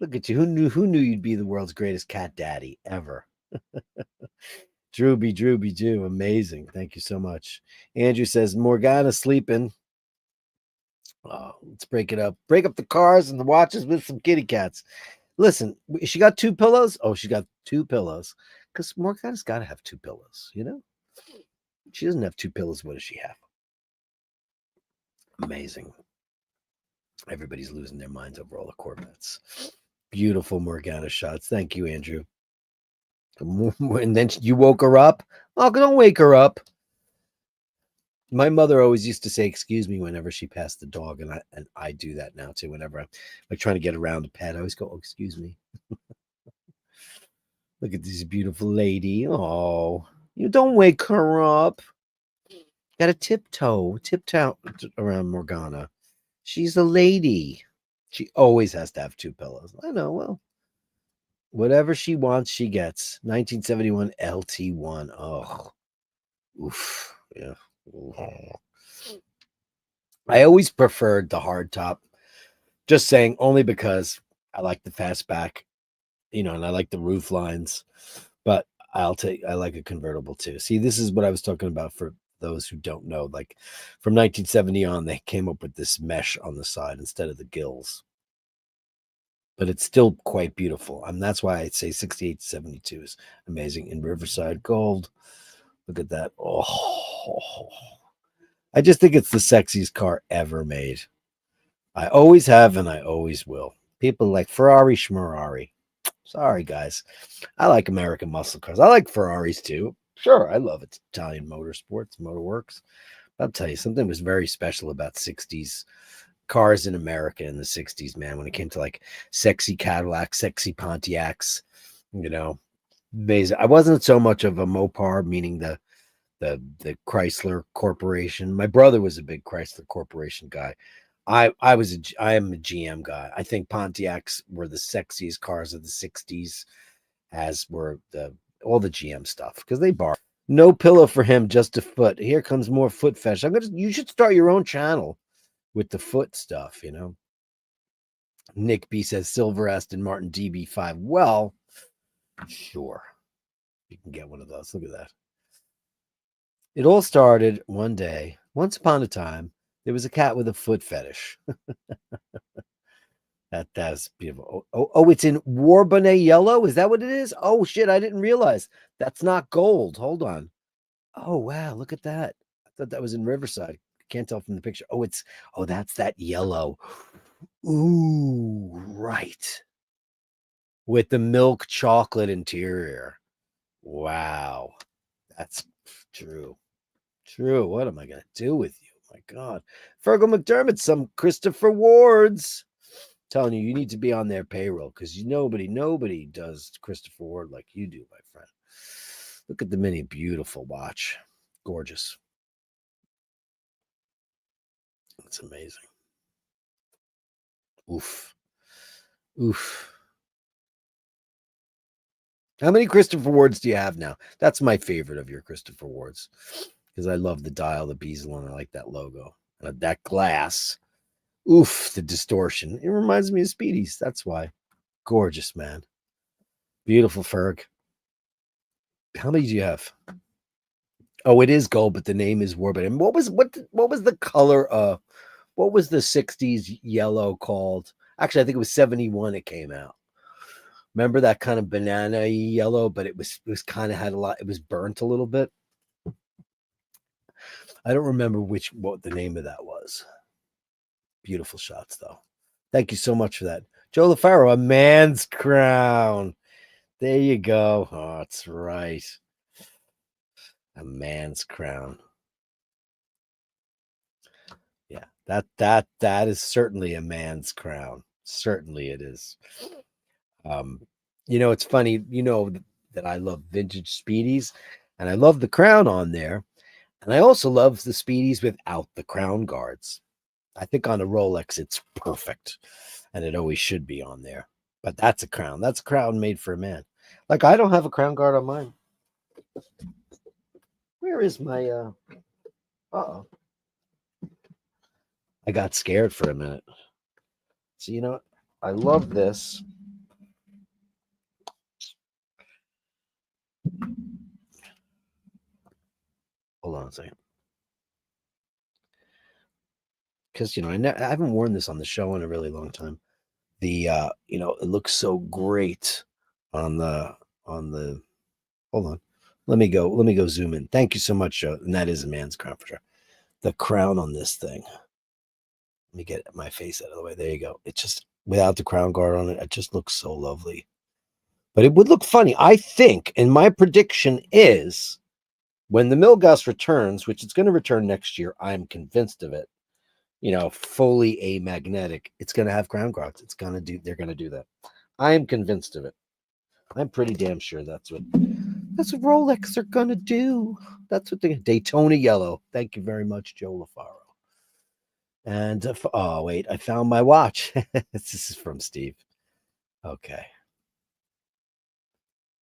Look at you. Who knew you'd be the world's greatest cat daddy ever? Drooby Doo. Amazing. Thank you so much. Andrew says Morgana sleeping. Oh, let's break it up. Break up the cars and the watches with some kitty cats. Listen, she got two pillows. Oh, she got two pillows. Because Morgana's got to have two pillows, you know? She doesn't have two pillows. What does she have? Amazing. Everybody's losing their minds over all the Corvettes. Beautiful Morgana shots. Thank you, Andrew. And then you woke her up. Oh, don't wake her up. My mother always used to say, "Excuse me," whenever she passed the dog, and I do that now too. Whenever I'm like trying to get around a pet, I always go, "Oh, excuse me." Look at this beautiful lady. Oh, you don't wake her up. Got to tiptoe around Morgana. She's a lady. She always has to have two pillows. I know. Well, whatever she wants, she gets. 1971 LT1. Oh, oof. Yeah. Oof. I always preferred the hardtop. Just saying, only because I like the fastback, and I like the roof lines. But I like a convertible too. See, this is what I was talking about for those who don't know. Like from 1970 on, they came up with this mesh on the side instead of the gills. But it's still quite beautiful. And that's why I'd say 68 to 72 is amazing. In Riverside Gold. Look at that. Oh, I just think it's the sexiest car ever made. I always have and I always will. People like Ferrari Schmerari. Sorry, guys. I like American muscle cars. I like Ferraris too. Sure, I love Italian motorsports, motorworks. I'll tell you, something was very special about 60s cars in America in the 60s, man, when it came to like sexy Cadillacs, sexy Pontiacs, amazing. I wasn't so much of a Mopar, meaning the Chrysler Corporation. My brother was a big Chrysler Corporation guy. I am a GM guy. I think Pontiacs were the sexiest cars of the 60s, as were all the GM stuff, because they bar. No pillow for him, just a foot. Here comes more foot fetish. You should start your own channel with the foot stuff, Nick B says Silver Aston Martin DB5. Well, sure. You can get one of those. Look at that. It all started one day. Once upon a time, there was a cat with a foot fetish. That's beautiful. Oh, it's in Warbonnet yellow. Is that what it is? Oh shit, I didn't realize. That's not gold. Hold on. Oh wow, look at that. I thought that was in Riverside. Can't tell from the picture. That's that yellow. Ooh, right. With the milk chocolate interior. Wow. That's true. True. What am I gonna do with you? My God. Fergal McDermott, some Christopher Wards. Telling you need to be on their payroll because nobody does Christopher Ward like you do, my friend. Look at the mini, beautiful watch. Gorgeous. It's amazing. Oof. Oof. How many Christopher Wards do you have now? That's my favorite of your Christopher Wards because I love the dial, the bezel, and I like that logo. That glass. Oof, the distortion. It reminds me of Speedy's. That's why. Gorgeous, man. Beautiful Ferg. How many do you have? Oh, it is gold, but the name is Warbit. And what was the color? What was the '60s yellow called? Actually, I think it was '71. It came out. Remember that kind of banana yellow, but it was kind of had a lot. It was burnt a little bit. I don't remember what the name of that was. Beautiful shots, though. Thank you so much for that, Joe LaFaro. A man's crown. There you go. Oh, that's right. A man's crown. Yeah, that is certainly a man's crown. Certainly it is. Um, it's funny, that I love vintage Speedies and I love the crown on there. And I also love the Speedies without the crown guards. I think on a Rolex it's perfect. And it always should be on there. But that's a crown. That's a crown made for a man. Like I don't have a crown guard on mine. Where is my uh-oh. I got scared for a minute. So I love this. Hold on a second. Because I haven't worn this on the show in a really long time. The it looks so great on the hold on. Let me go zoom in. Thank you so much, Joe. And that is a man's crown for sure. The crown on this thing. Let me get my face out of the way. There you go. It just without the crown guard on it, it just looks so lovely. But it would look funny. I think, and my prediction is when the Milgauss returns, which it's going to return next year, I'm convinced of it. Fully amagnetic. It's going to have crown guards. They're going to do that. I am convinced of it. I'm pretty damn sure that's what Rolex are going to do. That's what Daytona yellow. Thank you very much, Joe LaFaro. And oh wait, I found my watch. This is from Steve. Okay,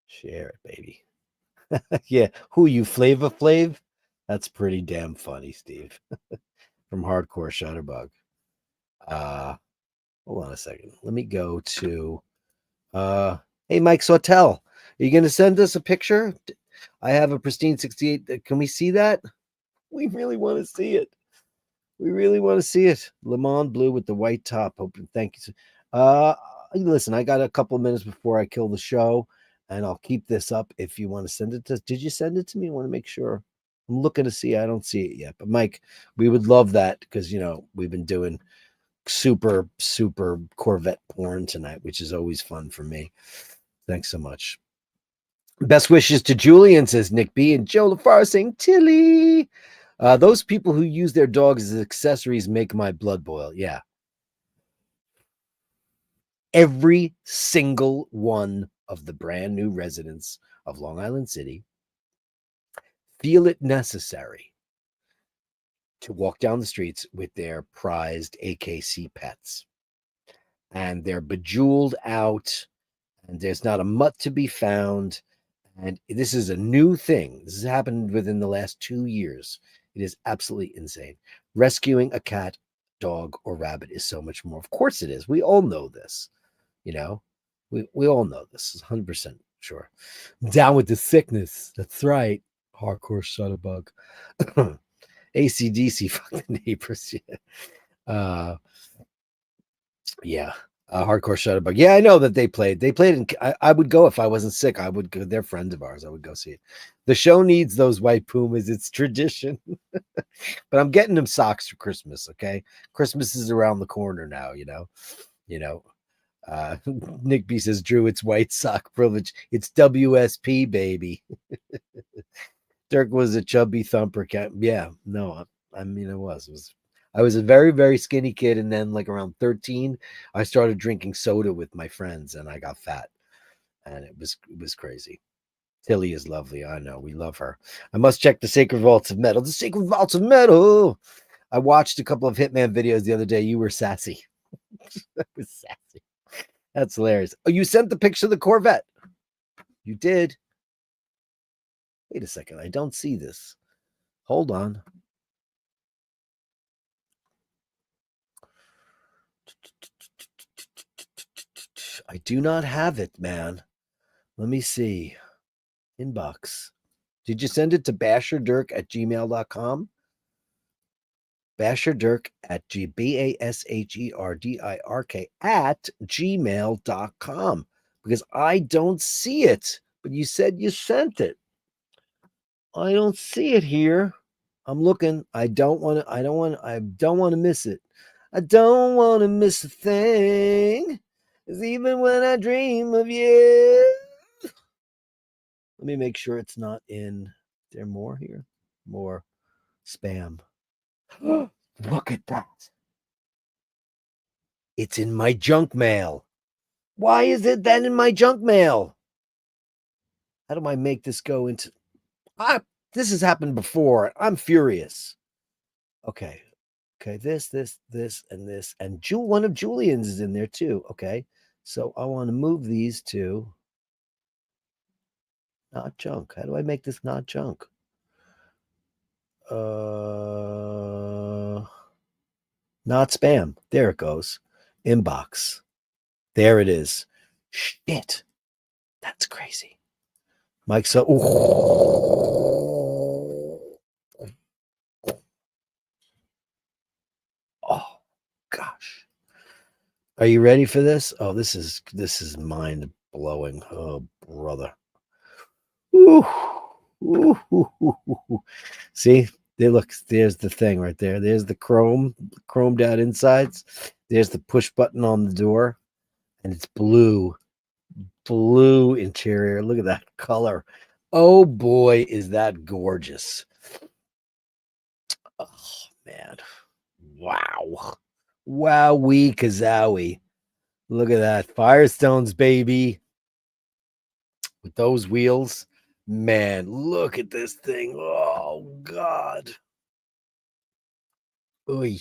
share it, baby. Yeah, who you, Flava Flav? That's pretty damn funny, Steve. From Hardcore Shutterbug. Hold on a second. Let me go to hey Mike Sautel. Are you gonna send us a picture? I have a pristine 68. Can we see that? We really want to see it. We really want to see it. Le Mans blue with the white top. Thank you. Listen, I got a couple of minutes before I kill the show, and I'll keep this up if you want to send it to. Did you send it to me? I want to make sure. I'm looking to see. I don't see it yet. But Mike, we would love that because we've been doing super Corvette porn tonight, which is always fun for me. Thanks so much. Best wishes to Julian, says Nick B, and Joe LaFar saying Tilly. Those people who use their dogs as accessories make my blood boil. Yeah. Every single one of the brand new residents of Long Island City feel it necessary to walk down the streets with their prized AKC pets. And they're bejeweled out, and there's not a mutt to be found. And this is a new thing. This has happened within the last 2 years. It is absolutely insane. Rescuing a cat, dog, or rabbit is so much more. Of course it is. We all know this. We all know this. 100% sure. Down with the sickness. That's right. Hardcore shutterbug. ACDC, fuck the neighbors. Yeah. Yeah. Hardcore Shutterbug. Yeah, I know that they played. They played, and I would go if I wasn't sick. I would go. They're friends of ours. I would go see it. The show needs those white pumas. It's tradition. But I'm getting them socks for Christmas. Okay, Christmas is around the corner now. Nick B says, Drew, it's white sock privilege. It's WSP, baby. Dirk was a chubby thumper cat. Yeah, no, I mean, I was a very, very skinny kid. And then like around 13, I started drinking soda with my friends and I got fat. And it was crazy. Tilly is lovely. I know. We love her. I must check the Sacred Vaults of Metal. The Sacred Vaults of Metal. I watched a couple of Hitman videos the other day. You were sassy. That was sassy. That's hilarious. Oh, you sent the picture of the Corvette. You did. Wait a second. I don't see this. Hold on. I do not have it, man. Let me see. Inbox. Did you send it to basherdirk@gmail.com? Basherdirk at BASHERDIRK at gmail.com. Because I don't see it. But you said you sent it. I don't see it here. I'm looking. I don't want to miss it. I don't want to miss a thing. 'Cause even when I dream of you. Let me make sure it's not in. Is there more here? More spam. Look at that. It's in my junk mail. Why is it then in my junk mail? How do I make this go into. This has happened before. I'm furious. Okay. Okay. This, and this. And one of Julian's is in there too. Okay. So I want to move these to not junk. How do I make this not junk? Not spam. There it goes. Inbox. There it is. Shit. That's crazy. Mike, so. Oh, gosh. Are you ready for this? Oh, this is mind blowing. Oh, brother. Ooh. Ooh. See, there's the thing right there. There's the chromed out insides. There's the push button on the door, and it's blue interior. Look at that color. Oh boy, is that gorgeous. Oh man. Wow. Wowee kazowie. Look at that. Firestones, baby. With those wheels. Man, look at this thing. Oh God. Oy.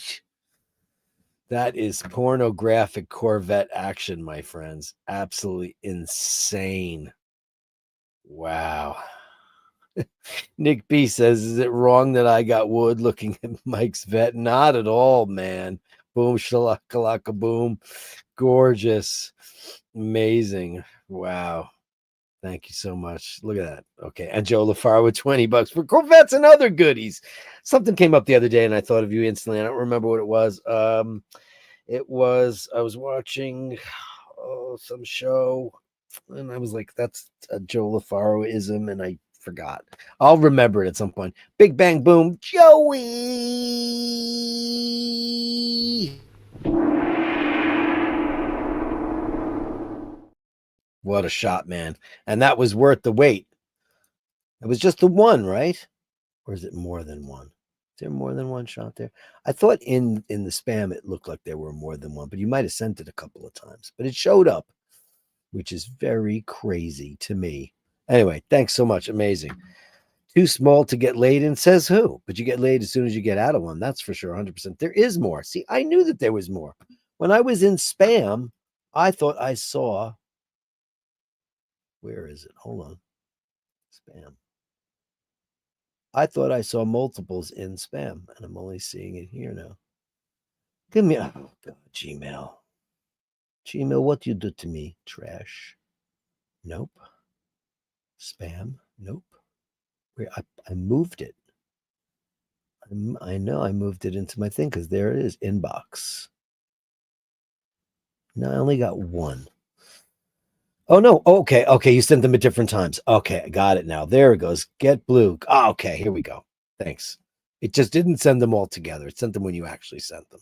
That is pornographic Corvette action, my friends. Absolutely insane. Wow. Nick B says, is it wrong that I got wood looking at Mike's vet? Not at all, man. Boom, shalakalaka, boom. Gorgeous. Amazing. Wow. Thank you so much. Look at that. Okay. And Joe LaFaro with $20 for Corvettes and other goodies. Something came up the other day and I thought of you instantly. I don't remember what it was. I was watching some show and I was like, that's a Joe LaFaro-ism, and I forgot. I'll remember it at some point. Big bang boom, Joey. What a shot, man. And that was worth the wait. It was just the one, right? Or is it more than one? Is there more than one shot there? I thought in the spam it looked like there were more than one, but you might have sent it a couple of times. But it showed up, which is very crazy to me. Anyway, thanks so much. Amazing. Too small to get laid in, says who? But you get laid as soon as you get out of one. That's for sure, 100%. There is more. See, I knew that there was more. When I was in spam, I thought I saw. Where is it? Hold on. Spam. I thought I saw multiples in spam, and I'm only seeing it here now. Give me, oh God, Gmail. Gmail, what you do to me? Trash. Nope. Spam. Nope. Where I moved it. I know I moved it into my thing because there it is. Inbox. No, I only got one. Oh, no. Okay. Okay. You sent them at different times. Okay. I got it now. There it goes. Get blue. Oh, okay. Here we go. Thanks. It just didn't send them all together. It sent them when you actually sent them.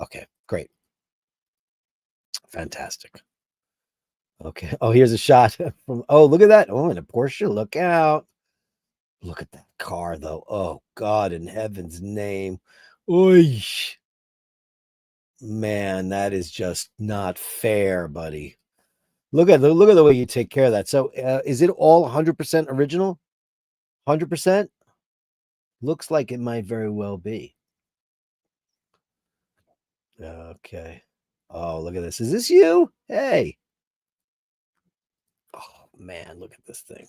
Okay. Great. Fantastic. Okay. Oh, here's a shot from. Oh, look at that. Oh, and a Porsche. Look out. Look at that car, though. Oh, God, in heaven's name. Oy. Man, that is just not fair, buddy. Look at the way you take care of that. So, is it all 100% original? 100%? Looks like it might very well be. Okay. Oh, look at this. Is this you? Hey. Oh, man, look at this thing.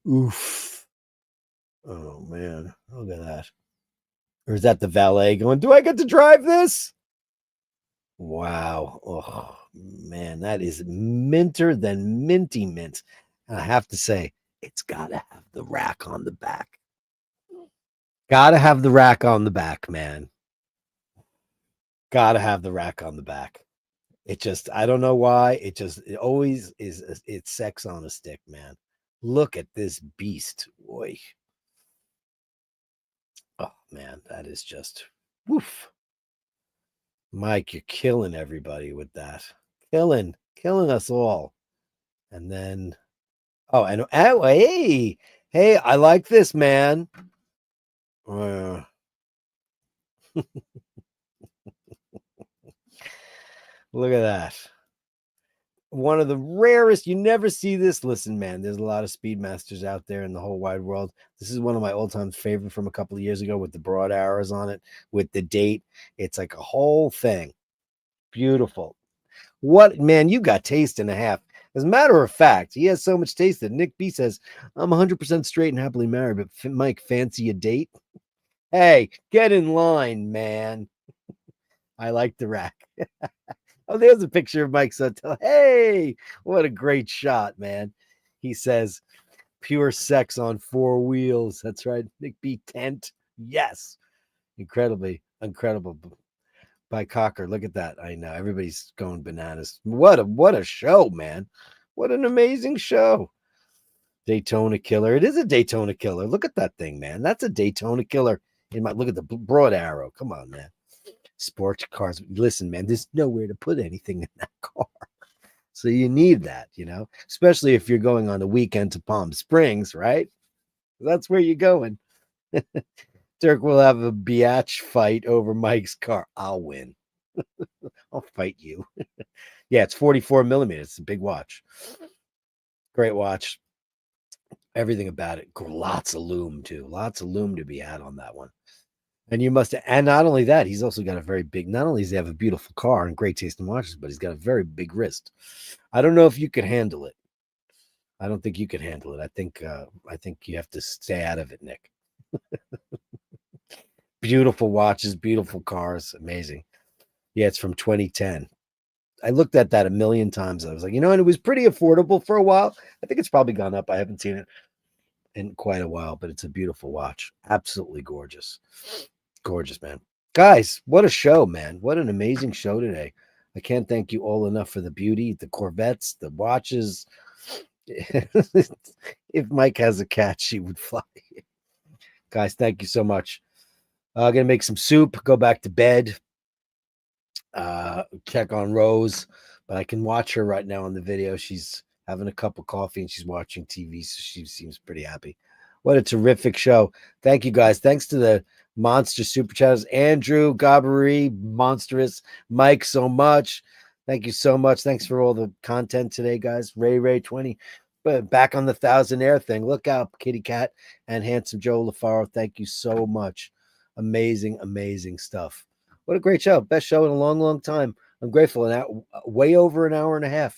Oof. Oh, man. Look at that. Or is that the valet going, do I get to drive this? Wow. Oh, Man, that is minter than minty mint. And I have to say, it's got to have the rack on the back. Got to have the rack on the back, man. Got to have the rack on the back. It just, I don't know why. It always is, it's sex on a stick, man. Look at this beast. Boy. Oh, man, that is just, woof. Mike, you're killing everybody with that. Killing us all. And then, oh, and oh, hey, I like this, man. Look at that. One of the rarest, you never see this. Listen, man, there's a lot of Speedmasters out there in the whole wide world. This is one of my all-time favorite from a couple of years ago with the broad arrows on it, with the date. It's like a whole thing. Beautiful. What, man, you got taste and a half. As a matter of fact, he has so much taste that Nick B says, I'm 100% straight and happily married, but Mike, fancy a date? Hey, get in line, man. I like the rack. Oh, there's a picture of Mike Sotelo. Hey, what a great shot, man. He says, pure sex on four wheels. That's right. Nick B. Tent. Yes. Incredible. By Cocker. Look at that. I know. Everybody's going bananas. What a show, man. What an amazing show. Daytona Killer. It is a Daytona Killer. Look at that thing, man. That's a Daytona Killer. Look at the broad arrow. Come on, man. Sports cars. Listen, man, there's nowhere to put anything in that car. So you need that, especially if you're going on a weekend to Palm Springs, right? That's where you're going. Dirk will have a biatch fight over Mike's car. I'll win. I'll fight you. Yeah, it's 44 millimeters. It's a big watch. Great watch. Everything about it. Lots of loom, too. Lots of loom to be had on that one. And and not only that, he's also got a very big, not only does he have a beautiful car and great taste in watches, but he's got a very big wrist. I don't know if you could handle it. I don't think you could handle it. I think you have to stay out of it, Nick. Beautiful watches, beautiful cars, amazing. Yeah, it's from 2010. I looked at that a million times. I was like, and it was pretty affordable for a while. I think it's probably gone up. I haven't seen it in quite a while, but it's a beautiful watch. Absolutely gorgeous. Gorgeous, man. Guys, what a show, man. What an amazing show today. I can't thank you all enough for the beauty, the Corvettes, the watches. If Mike has a cat, she would fly. Guys, thank you so much. I'm going to make some soup, go back to bed, check on Rose, but I can watch her right now on the video. She's having a cup of coffee and she's watching TV, so she seems pretty happy. What a terrific show. Thank you, guys. Thanks to the monster super chatters, Andrew, Gabri, Monstrous, Mike, so much. Thank you so much. Thanks for all the content today, guys. Ray 20, but back on the Thousand Air thing. Look out, Kitty Cat and Handsome Joe LaFaro. Thank you so much. Amazing stuff. What a great show. Best show in a long time. I'm grateful. And way over an hour and a half.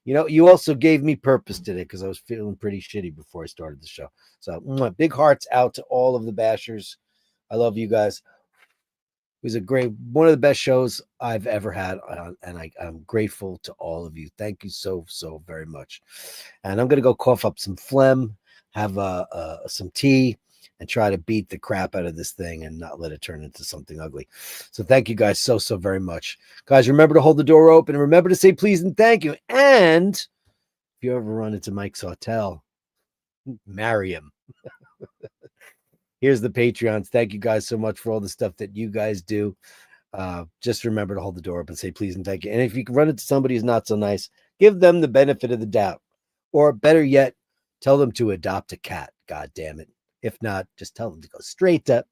You also gave me purpose today because I was feeling pretty shitty before I started the show. So big hearts out to all of the bashers. I love you guys. It was one of the best shows I've ever had. And I'm grateful to all of you. Thank you so very much. And I'm going to go cough up some phlegm, have some tea, and try to beat the crap out of this thing and not let it turn into something ugly. So thank you guys so very much. Guys, remember to hold the door open and remember to say please and thank you. And if you ever run into Mike's hotel, marry him. Here's the Patreons. Thank you guys so much for all the stuff that you guys do. Just remember to hold the door open, say please and thank you. And if you can run into somebody who's not so nice, give them the benefit of the doubt. Or better yet, tell them to adopt a cat. God damn it. If not, just tell them to go straight up.